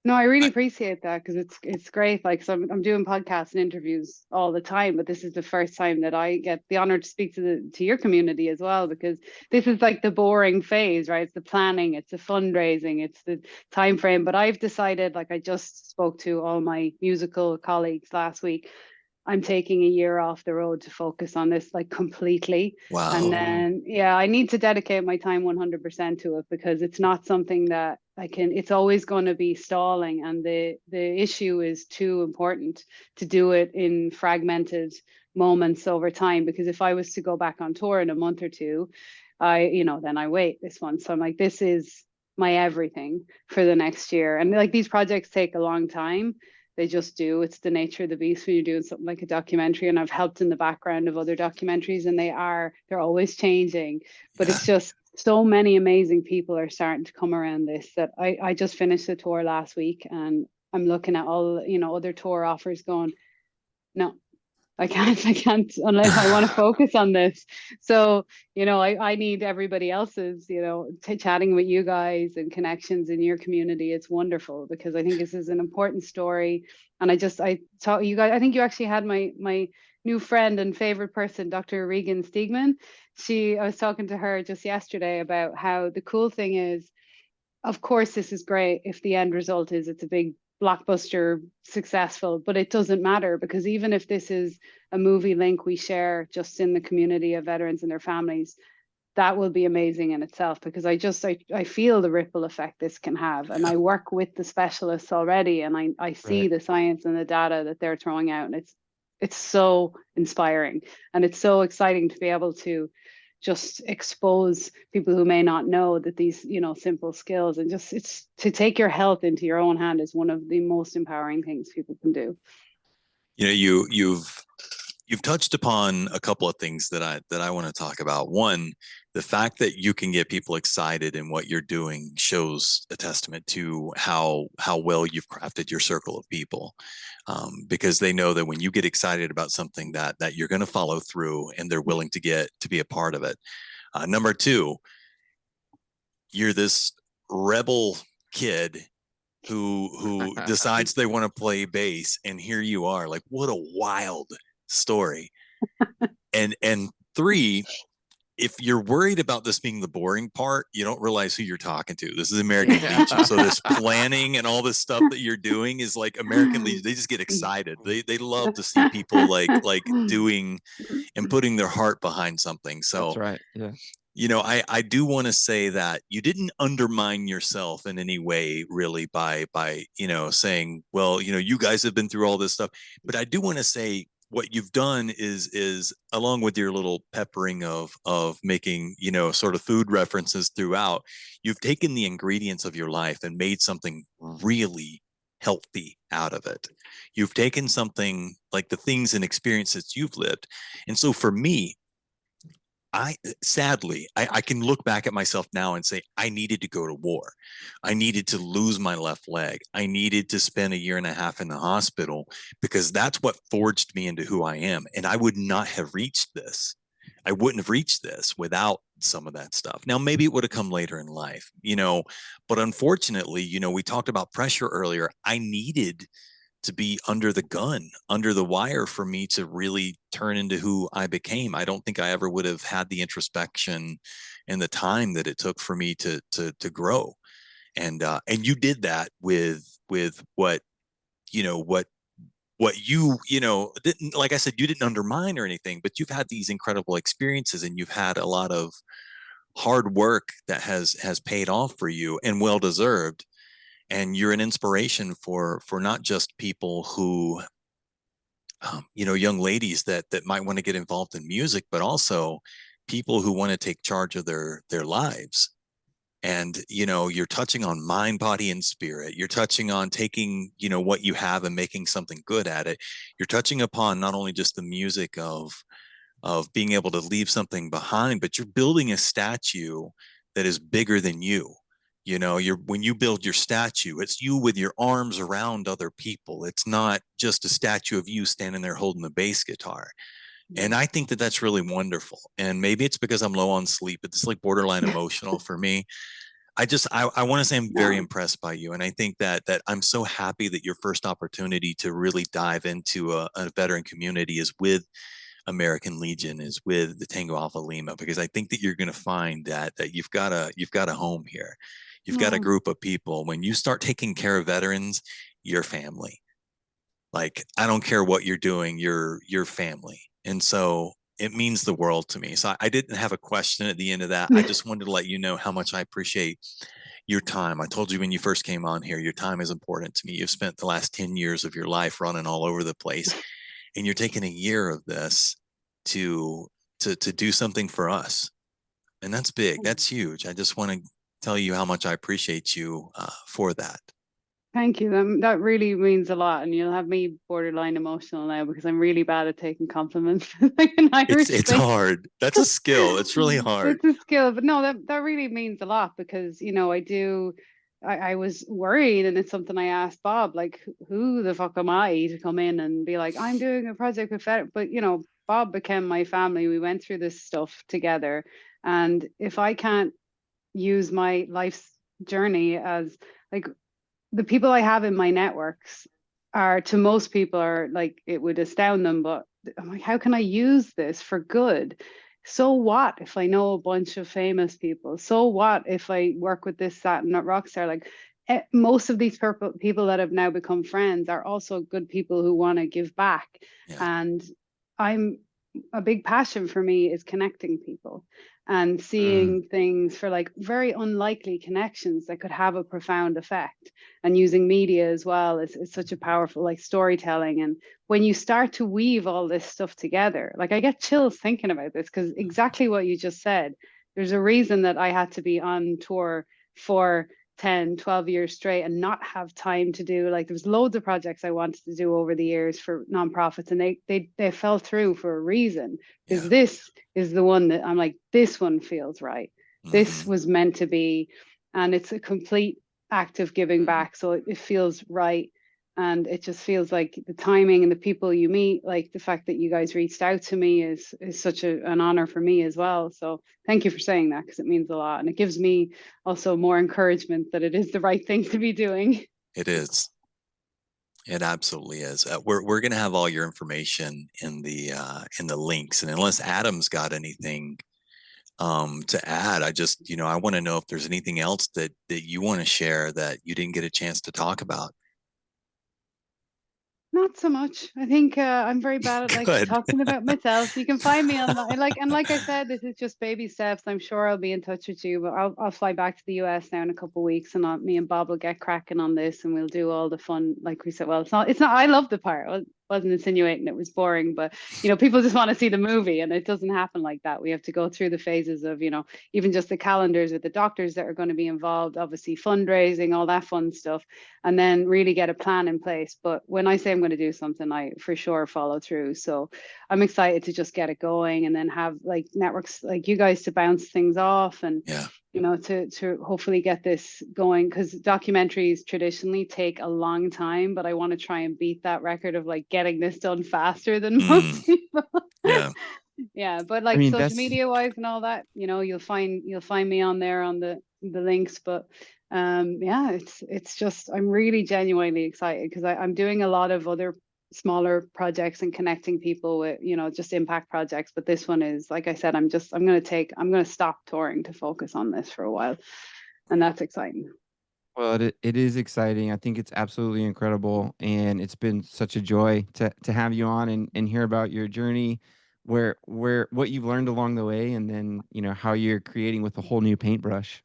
No, I really appreciate that, because it's great. Like, so I'm doing podcasts and interviews all the time, but this is the first time that I get the honor to speak to your community as well, because this is like the boring phase, right? It's the planning, it's the fundraising, it's the time frame. But I've decided, like, I just spoke to all my musical colleagues last week, I'm taking a year off the road to focus on this, like, completely. Wow. And then, I need to dedicate my time 100% to it, because it's not something that it's always going to be stalling. And the issue is too important to do it in fragmented moments over time. Because if I was to go back on tour in a month or two, then I wait this one. So I'm like, this is my everything for the next year. And like, these projects take a long time. They just do. It's the nature of the beast when you're doing something like a documentary. And I've helped in the background of other documentaries, and they're always changing. But it's just so many amazing people are starting to come around this, that I just finished the tour last week, and I'm looking at all, other tour offers going, no, I can't unless I want to focus on this. So, I need everybody else's, chatting with you guys and connections in your community. It's wonderful, because I think this is an important story. And I taught you guys, I think you actually had my new friend and favorite person, Dr. Regan Stegman. I was talking to her just yesterday about how the cool thing is, of course, this is great if the end result is it's a big blockbuster successful, but it doesn't matter, because even if this is a movie link we share just in the community of veterans and their families, that will be amazing in itself, because I feel the ripple effect this can have. And I work with the specialists already, and I see the science and the data that they're throwing out, and it's so inspiring, and it's so exciting to be able to just expose people who may not know that these, simple skills, and just, it's to take your health into your own hand is one of the most empowering things people can do. You've touched upon a couple of things that I want to talk about. One, the fact that you can get people excited in what you're doing shows a testament to how well you've crafted your circle of people, because they know that when you get excited about something, that you're going to follow through, and they're willing to be a part of it. Number two, you're this rebel kid who decides they want to play bass, and here you are. Like, what a wild story. And three, if you're worried about this being the boring part, you don't realize who you're talking to. This is American Legion. So this planning and all this stuff that you're doing is like American Legion. They just get excited. They love to see people like doing and putting their heart behind something. So that's right. Yeah. I do want to say that you didn't undermine yourself in any way, really, by saying, well, you guys have been through all this stuff. But I do want to say, what you've done is along with your little peppering of making, sort of food references throughout, you've taken the ingredients of your life and made something really healthy out of it. You've taken something like the things and experiences you've lived. And so for me, I can look back at myself now and say, I needed to go to war. I needed to lose my left leg. I needed to spend 1.5 years in the hospital, because that's what forged me into who I am. And I would not have reached this. I wouldn't have reached this without some of that stuff. Now, maybe it would have come later in life, but unfortunately, we talked about pressure earlier. I needed to be under the gun, under the wire, for me to really turn into who I became. I don't think I ever would have had the introspection and the time that it took for me to grow. And you did that with what you didn't, like I said, you didn't undermine or anything, but you've had these incredible experiences, and you've had a lot of hard work that has paid off for you, and well deserved. And you're an inspiration for not just people who, young ladies that might want to get involved in music, but also people who want to take charge of their lives. And, you're touching on mind, body, and spirit. You're touching on taking, what you have and making something good at it. You're touching upon not only just the music of being able to leave something behind, but you're building a statue that is bigger than you. When you build your statue, it's you with your arms around other people. It's not just a statue of you standing there holding the bass guitar. And I think that that's really wonderful. And maybe it's because I'm low on sleep, but it's like borderline emotional for me. I want to say I'm very impressed by you. And I think that I'm so happy that your first opportunity to really dive into a veteran community is with American Legion, is with the Tango Alpha Lima, because I think that you're going to find that you've got a home here. You've got a group of people. When you start taking care of veterans, you're family. Like, I don't care what you're doing, you're family. And so it means the world to me. So I didn't have a question at the end of that. I just wanted to let you know how much I appreciate your time. I told you when you first came on here, your time is important to me. You've spent the last 10 years of your life running all over the place, and you're taking 1 year of this to do something for us. And that's big. That's huge. I just want to tell you how much I appreciate you for that. Thank you. That really means a lot, and you'll have me borderline emotional now because I'm really bad at taking compliments. Like an Irish It's hard. That's a skill. It's really hard. It's a skill, but no, that really means a lot because I was worried, and it's something I asked Bob, like, who the fuck am I to come in and be like, I'm doing a project with Fed, but Bob became my family. We went through this stuff together, and if I can't use my life's journey as like the people I have in my networks are to most people are like it would astound them, but I'm like, how can I use this for good? So what if I know a bunch of famous people? So what if I work with this, that, and that rock star? Like most of these people that have now become friends are also good people who want to give back. Yeah. And a big passion for me is connecting people and seeing things for like very unlikely connections that could have a profound effect, and using media as well is such a powerful like storytelling. And when you start to weave all this stuff together, like I get chills thinking about this because exactly what you just said, there's a reason that I had to be on tour for 10, 12 years straight and not have time to do, like, there was loads of projects I wanted to do over the years for nonprofits, and they fell through for a reason, because this is the one that I'm like, this one feels right. This was meant to be, and it's a complete act of giving back. So it feels right. And it just feels like the timing and the people you meet, like the fact that you guys reached out to me is such an honor for me as well. So thank you for saying that, because it means a lot. And it gives me also more encouragement that it is the right thing to be doing. It is. It absolutely is. We're going to have all your information in the links. And unless Adam's got anything to add, I want to know if there's anything else that you want to share that you didn't get a chance to talk about. Not so much. I think I'm very bad at like talking about myself. You can find me online. Like I said, this is just baby steps. I'm sure I'll be in touch with you, but I'll fly back to the US now in a couple of weeks, and me and Bob will get cracking on this, and we'll do all the fun. Like we said, well, it's not. I love the part. I wasn't insinuating it was boring, but people just want to see the movie, and it doesn't happen like that. We have to go through the phases of even just the calendars with the doctors that are going to be involved, obviously fundraising, all that fun stuff, and then really get a plan in place. But when I say I'm going to do something, I for sure follow through. So I'm excited to just get it going, and then have like networks like you guys to bounce things off, and to hopefully get this going, because documentaries traditionally take a long time, but I want to try and beat that record of like getting this done faster than most people. Yeah, but like social media wise and all that, you'll find me on there on the links. But it's just, I'm really genuinely excited, because I'm doing a lot of other smaller projects and connecting people with just impact projects, but this one is, like I said, I'm going to stop touring to focus on this for a while, and that's exciting. Well, it is exciting. I think it's absolutely incredible, and it's been such a joy to have you on and hear about your journey, where what you've learned along the way, and then how you're creating with a whole new paintbrush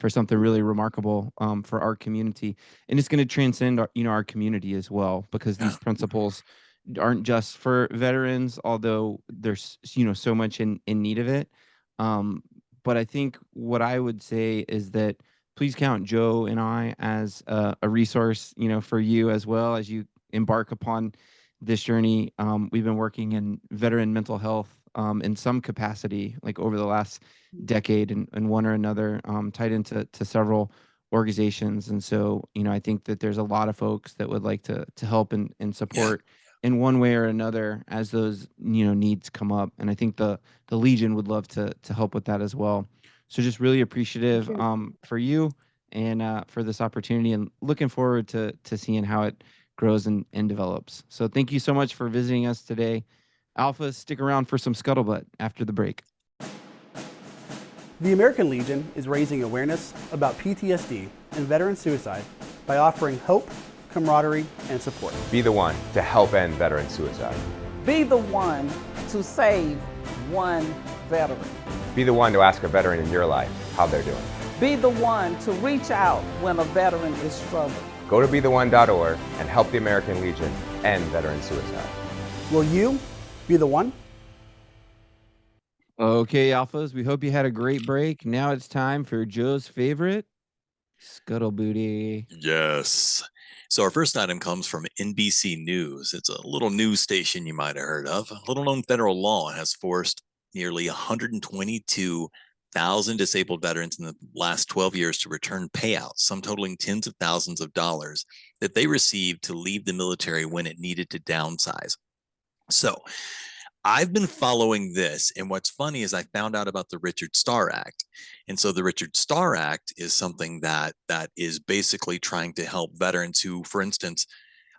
for something really remarkable for our community. And it's going to transcend our community as well, because these principles aren't just for veterans, although there's so much in need of it. But I think what I would say is that please count Joe and I as a resource, for you as well as you embark upon this journey. We've been working in veteran mental health in some capacity, like over the last decade, and one or another, tied into several organizations. And so, I think that there's a lot of folks that would like to help and support in one way or another as those needs come up. And I think the Legion would love to help with that as well. So just really appreciative for you and for this opportunity, and looking forward to seeing how it grows and develops. So thank you so much for visiting us today. Alpha, stick around for some scuttlebutt after the break. The American Legion is raising awareness about PTSD and veteran suicide by offering hope, camaraderie, and support. Be the one to help end veteran suicide. Be the one to save one veteran. Be the one to ask a veteran in your life how they're doing. Be the one to reach out when a veteran is struggling. Go to betheone.org and help the American Legion end veteran suicide. Will you be the one? Okay, Alphas, we hope you had a great break. Now it's time for Joe's favorite, Scuttle Booty. Yes. So our first item comes from NBC News. It's a little news station you might have heard of. A little known federal law has forced nearly 122,000 disabled veterans in the last 12 years to return payouts, some totaling tens of thousands of dollars that they received to leave the military when it needed to downsize. So I've been following this, and what's funny is I found out about the Richard Starr Act. And so the Richard Starr Act is something that is basically trying to help veterans who, for instance,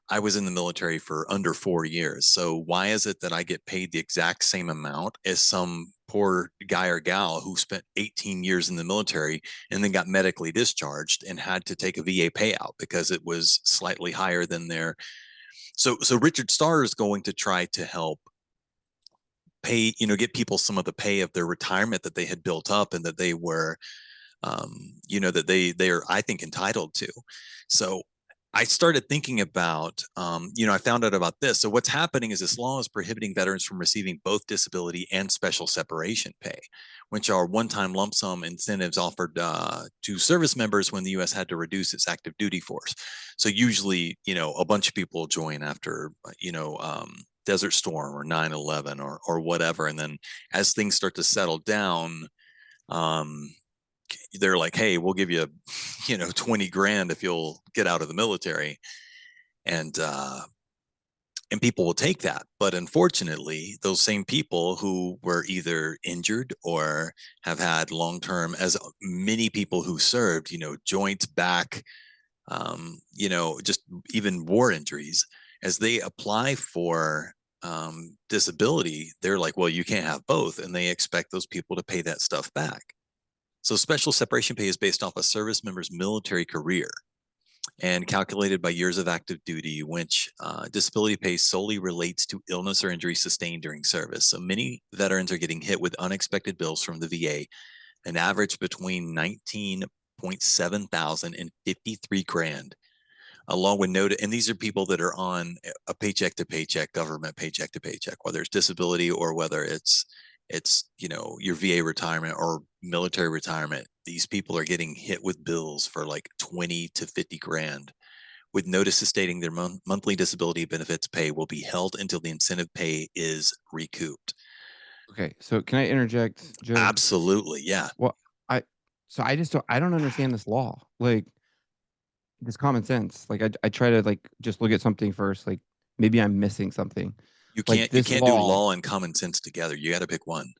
I was in the military for under 4 years. So why is it that I get paid the exact same amount as some poor guy or gal who spent 18 years in the military and then got medically discharged and had to take a VA payout because it was slightly higher than their. So Richard Starr is going to try to help pay, get people some of the pay of their retirement that they had built up and that they were, that they are, I think, entitled to. So I started thinking about, I found out about this. So what's happening is this law is prohibiting veterans from receiving both disability and special separation pay, which are one-time lump sum incentives offered to service members when the U.S. had to reduce its active duty force. So usually, a bunch of people join after, Desert Storm or 9/11 or whatever. And then as things start to settle down, they're like, hey, we'll give you, 20 grand if you'll get out of the military. And people will take that. But unfortunately, those same people who were either injured or have had long-term, as many people who served, joint, back, just even war injuries, as they apply for disability, they're like, well, you can't have both. And they expect those people to pay that stuff back. So special separation pay is based off a service member's military career and calculated by years of active duty, which disability pay solely relates to illness or injury sustained during service. So many veterans are getting hit with unexpected bills from the VA, an average between 19.7 thousand and 53 grand. Along with note, and these are people that are on a paycheck to paycheck, government paycheck to paycheck, whether it's disability or whether it's your VA retirement or military retirement. These people are getting hit with bills for like 20 to 50 grand, with notices stating their monthly disability benefits pay will be held until the incentive pay is recouped. Okay, so can I interject, Joe? Absolutely, yeah. Well, I don't understand this law. Like, this common sense. Like, I try to just look at something first. Like, maybe I'm missing something. You can't do law and common sense together. You got to pick one.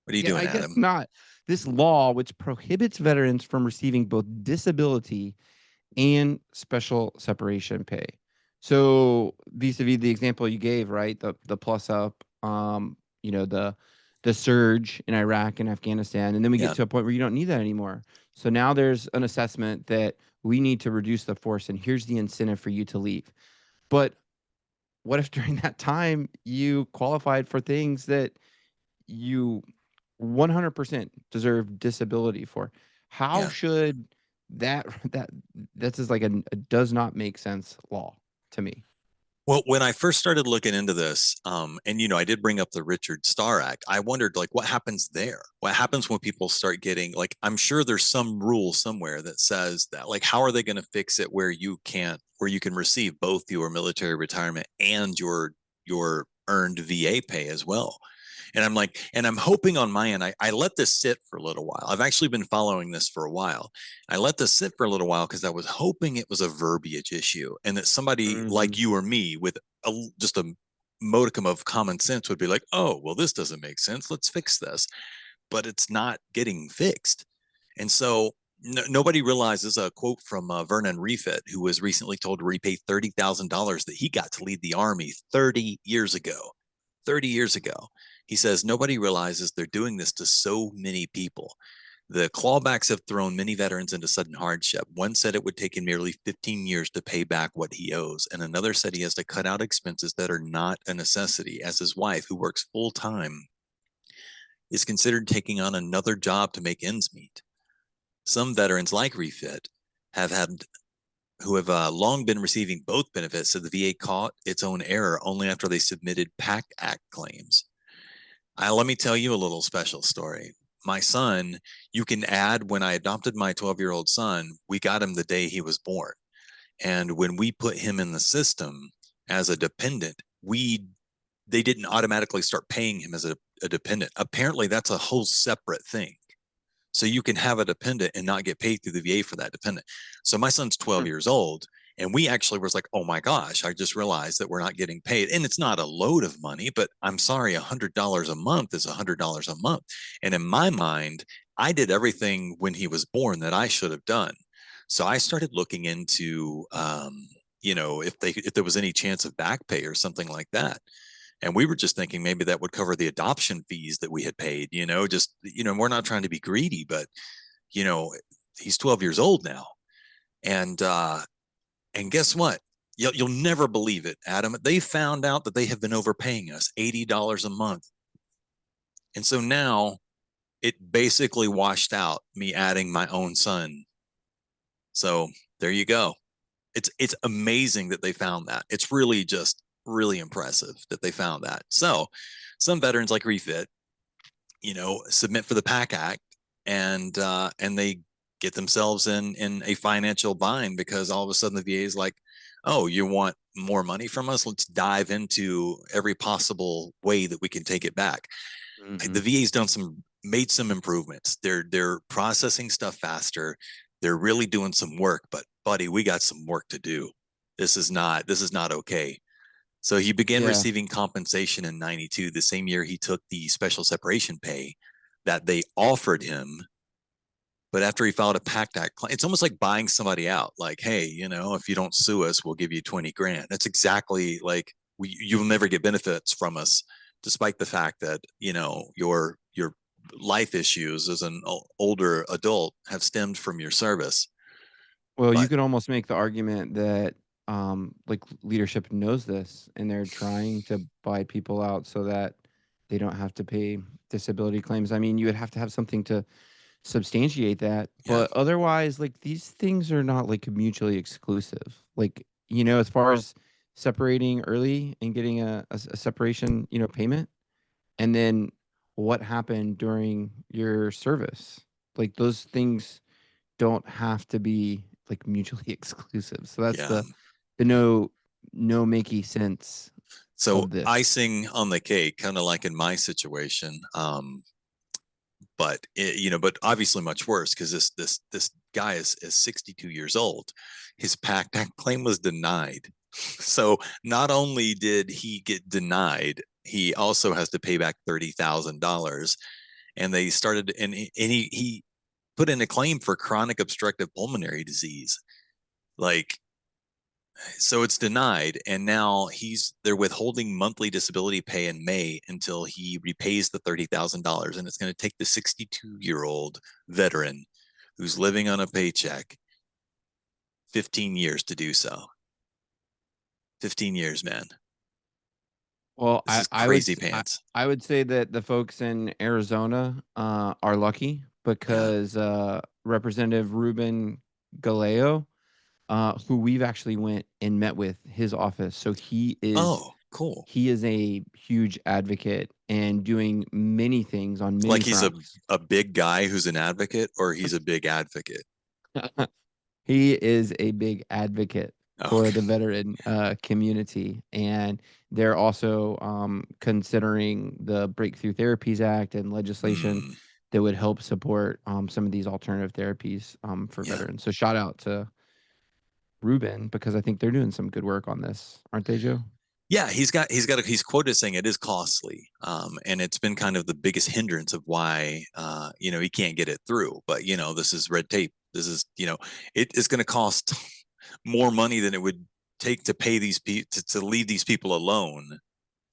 What are you doing, Adam? I guess not. This law, which prohibits veterans from receiving both disability and special separation pay. So vis-a-vis the example you gave, right? The plus up, the surge in Iraq and Afghanistan, and then we get to a point where you don't need that anymore. So now there's an assessment that we need to reduce the force, and here's the incentive for you to leave. But what if during that time you qualified for things that you 100% deserve disability for? How should that's just like a does not make sense law to me. Well, when I first started looking into this, and I did bring up the Richard Starr Act, I wondered, like, what happens there? What happens when people start getting, like, I'm sure there's some rule somewhere that says that, like, how are they going to fix it where you can receive both your military retirement and your earned VA pay as well? And I'm like, and I'm hoping on my end, I let this sit for a little while. I've actually been following this for a while. I let this sit for a little while because I was hoping it was a verbiage issue and that somebody like you or me with just a modicum of common sense would be like, oh, well, this doesn't make sense. Let's fix this. But it's not getting fixed. And so nobody realizes a quote from Vernon Refit, who was recently told to repay $30,000 that he got to lead the Army 30 years ago. 30 years ago. He says, nobody realizes they're doing this to so many people. The clawbacks have thrown many veterans into sudden hardship. One said it would take him nearly 15 years to pay back what he owes. And another said he has to cut out expenses that are not a necessity, as his wife, who works full time, is considered taking on another job to make ends meet. Some veterans like Refit who have long been receiving both benefits, said the VA caught its own error only after they submitted PACT Act claims. Let me tell you a little special story. My son, you can add, when I adopted my 12-year-old son, we got him the day he was born. And when we put him in the system as a dependent, they didn't automatically start paying him as a dependent. Apparently, that's a whole separate thing. So you can have a dependent and not get paid through the VA for that dependent. So my son's 12 years old, and we actually was like, oh my gosh, I just realized that we're not getting paid. And it's not a load of money, but I'm sorry, $100 a month is $100 a month. And in my mind, I did everything when he was born that I should have done. So I started looking into, if there was any chance of back pay or something like that. And we were just thinking maybe that would cover the adoption fees that we had paid, we're not trying to be greedy, but, he's 12 years old now. And guess what? You'll never believe it, Adam. They found out that they have been overpaying us $80 a month. And so now it basically washed out me adding my own son. So there you go. It's amazing that they found that. It's really just really impressive that they found that. So some veterans like Refit, submit for the PAC Act, and they get themselves in a financial bind because all of a sudden the VA is like, oh, you want more money from us? Let's dive into every possible way that we can take it back. Mm-hmm. The VA's made some improvements. They're processing stuff faster. They're really doing some work, but buddy, we got some work to do. This is not okay. So he began receiving compensation in 92, the same year he took the special separation pay that they offered him. But after he filed a PAC Act claim, it's almost like buying somebody out. Like, hey, if you don't sue us, we'll give you 20 grand. That's exactly like you'll never get benefits from us, despite the fact that, your life issues as an older adult have stemmed from your service. Well, you could almost make the argument that leadership knows this and they're trying to buy people out so that they don't have to pay disability claims. I mean, you would have to have something to substantiate that, but otherwise, these things are not mutually exclusive. As far as separating early and getting a separation, payment, and then what happened during your service, those things don't have to be mutually exclusive. So that's the no makey sense. So icing on the cake, kind of like in my situation. But obviously much worse because this guy is 62 years old. His PAC Act claim was denied. So not only did he get denied, he also has to pay back $30,000. And they started, and he put in a claim for chronic obstructive pulmonary disease. So it's denied, and now they're withholding monthly disability pay in May until he repays the $30,000, and it's going to take the 62-year-old veteran who's living on a paycheck 15 years to do so. 15 years, man. Well, this is crazy pants. I would say that the folks in Arizona are lucky because Representative Ruben Galeo, who we've actually went and met with his office. So he is cool. He is a huge advocate and doing many things on many he's fronts. a big guy who's an advocate, or he's a big advocate. He is a big advocate for the veteran community, and they're also considering the Breakthrough Therapies Act and legislation that would help support some of these alternative therapies for veterans. So shout out to Ruben, because I think they're doing some good work on this, aren't they, Joe? Yeah, he's quoted saying it is costly, and it's been kind of the biggest hindrance of why he can't get it through. But this is red tape. This is it is going to cost more money than it would take to pay these people to leave these people alone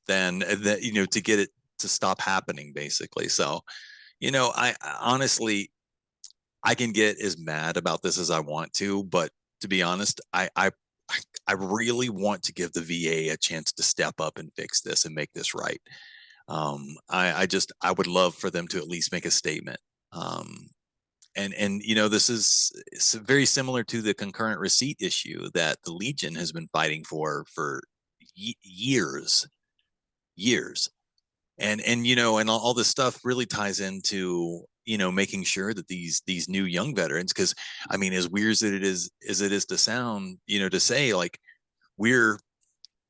than that to get it to stop happening, basically. So I honestly I can get as mad about this as I want to, but to be honest, I really want to give the VA a chance to step up and fix this and make this right. I would love for them to at least make a statement. And this is very similar to the concurrent receipt issue that the Legion has been fighting for years. And you know, and all this stuff really ties into, you know, making sure that these new young veterans, because I mean, as weird as it is to sound, you know, to say, like, we're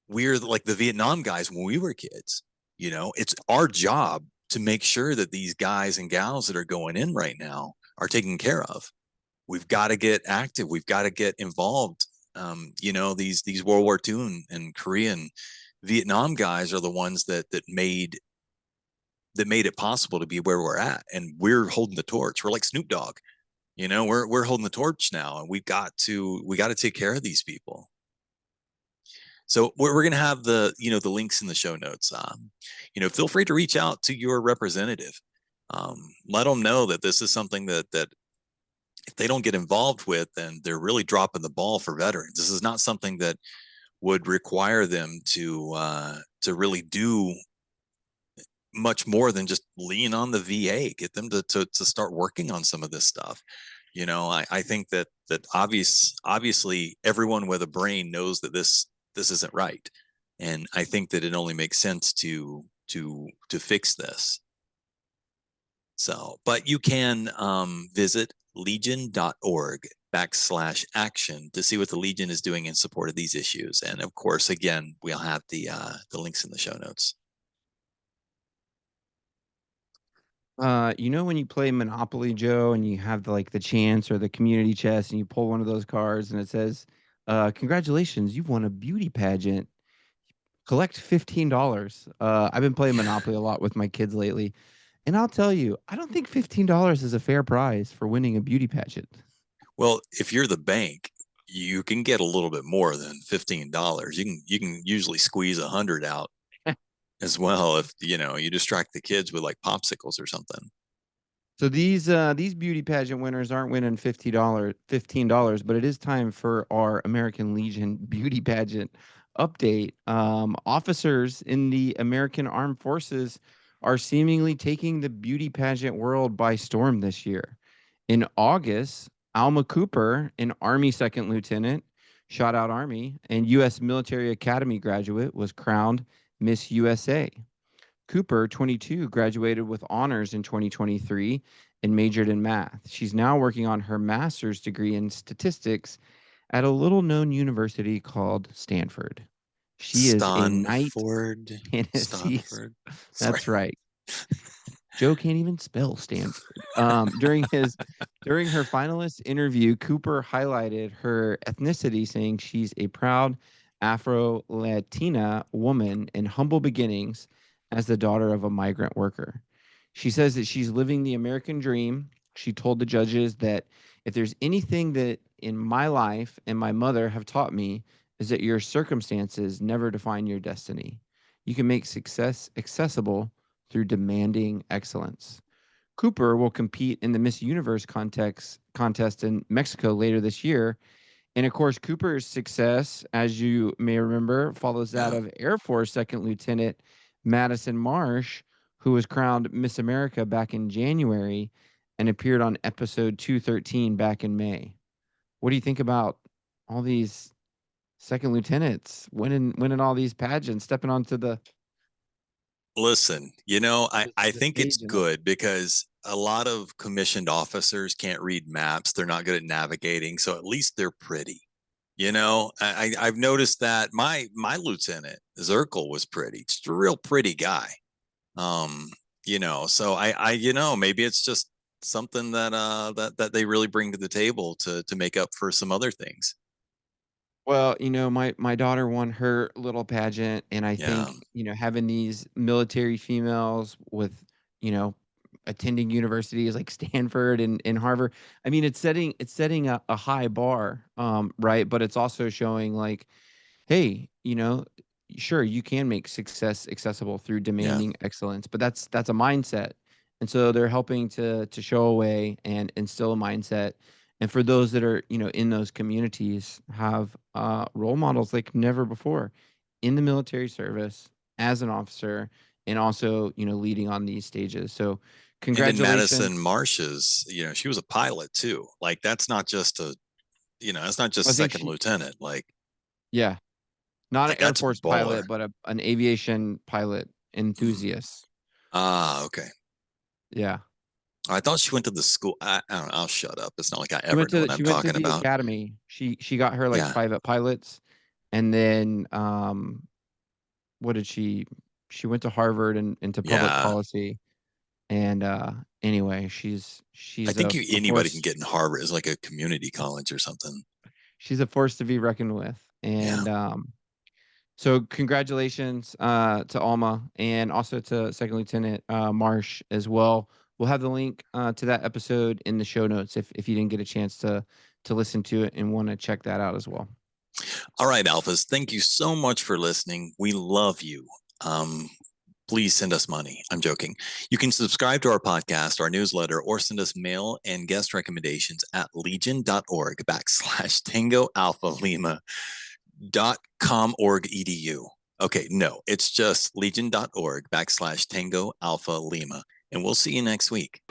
like the Vietnam guys when we were kids. You know, it's our job to make sure that these guys and gals that are going in right now are taken care of. We've got to get active. We've got to get involved. You know, these World War II and Korean Vietnam guys are the ones that made it possible to be where we're at, and we're holding the torch. We're like Snoop Dogg, you know, we're holding the torch now, and we got to take care of these people. So we're going to have the, you know, the links in the show notes. You know, feel free to reach out to your representative. Let them know that this is something that if they don't get involved with, then they're really dropping the ball for veterans. This is not something that would require them to really do much more than just lean on the VA, get them to start working on some of this stuff. You know, I think that obviously everyone with a brain knows that this isn't right. And I think that it only makes sense to fix this. So, but you can visit legion.org/action to see what the Legion is doing in support of these issues. And of course, again, we'll have the links in the show notes. You know, when you play Monopoly, Joe, and you have the chance or the community chest, and you pull one of those cards and it says, congratulations, you've won a beauty pageant. Collect $15. I've been playing Monopoly a lot with my kids lately. And I'll tell you, I don't think $15 is a fair prize for winning a beauty pageant. Well, if you're the bank, you can get a little bit more than $15. You can usually squeeze 100 out as well if, you know, you distract the kids with like popsicles or something. So these beauty pageant winners aren't winning $15, but it is time for our American Legion beauty pageant update. Officers in the American Armed Forces are seemingly taking the beauty pageant world by storm this year. In August, Alma Cooper, an Army second lieutenant, shout out Army, and U.S. Military Academy graduate, was crowned Miss USA. Cooper, 22, graduated with honors in 2023 and majored in math. She's now working on her master's degree in statistics at a little-known university called Stanford. She is a knight in a Stanford. That's right. Joe can't even spell Stanford. During her finalist interview, Cooper highlighted her ethnicity, saying she's a proud Afro-Latina woman in humble beginnings as the daughter of a migrant worker. She says that she's living the American dream. She told the judges that if there's anything that in my life and my mother have taught me is that your circumstances never define your destiny. You can make success accessible through demanding excellence. Cooper will compete in the Miss Universe contest in Mexico later this year. And of course, Cooper's success, as you may remember, follows that of Air Force Second Lieutenant Madison Marsh, who was crowned Miss America back in January and appeared on episode 213 back in May. What do you think about all these second lieutenants winning all these pageants, stepping onto the... Listen, you know, I think it's good because a lot of commissioned officers can't read maps. They're not good at navigating. So at least they're pretty. You know, I've noticed that my lieutenant, Zirkle, was pretty. Just a real pretty guy. You know, so I you know, maybe it's just something that they really bring to the table to make up for some other things. Well, you know, my daughter won her little pageant, and I think, you know, having these military females with, you know, attending universities like Stanford and Harvard, I mean, it's setting a high bar, right? But it's also showing like, hey, you know, sure, you can make success accessible through demanding excellence, but that's a mindset. And so they're helping to show a way and instill a mindset. And for those that are, you know, in those communities, have role models like never before in the military service as an officer, and also, you know, leading on these stages. So congratulations. And Madison Marsh's, you know, she was a pilot too. Like that's not just that's not just second lieutenant. Like, not an Air Force pilot, but an aviation pilot enthusiast. Ah, okay. Yeah. I thought she went to the school. I don't know. I'll shut up. It's not like I She ever went know to what I'm she went to talking the about. academy. She got her like Yeah. private pilots, and then what did she went to Harvard and into public Yeah. policy. And anyway, she's I think a anybody can force. get in Harvard. It's like a community college or something. She's a force to be reckoned with. And Yeah. so congratulations to Alma and also to Second Lieutenant Marsh as well. We'll have the link to that episode in the show notes if you didn't get a chance to listen to it and want to check that out as well. All right, Alphas. Thank you so much for listening. We love you. Please send us money. I'm joking. You can subscribe to our podcast, our newsletter, or send us mail and guest recommendations at legion.org/Tango Alpha Lima .com.org.edu. Okay, no, it's just legion.org/Tango Alpha Lima. And we'll see you next week.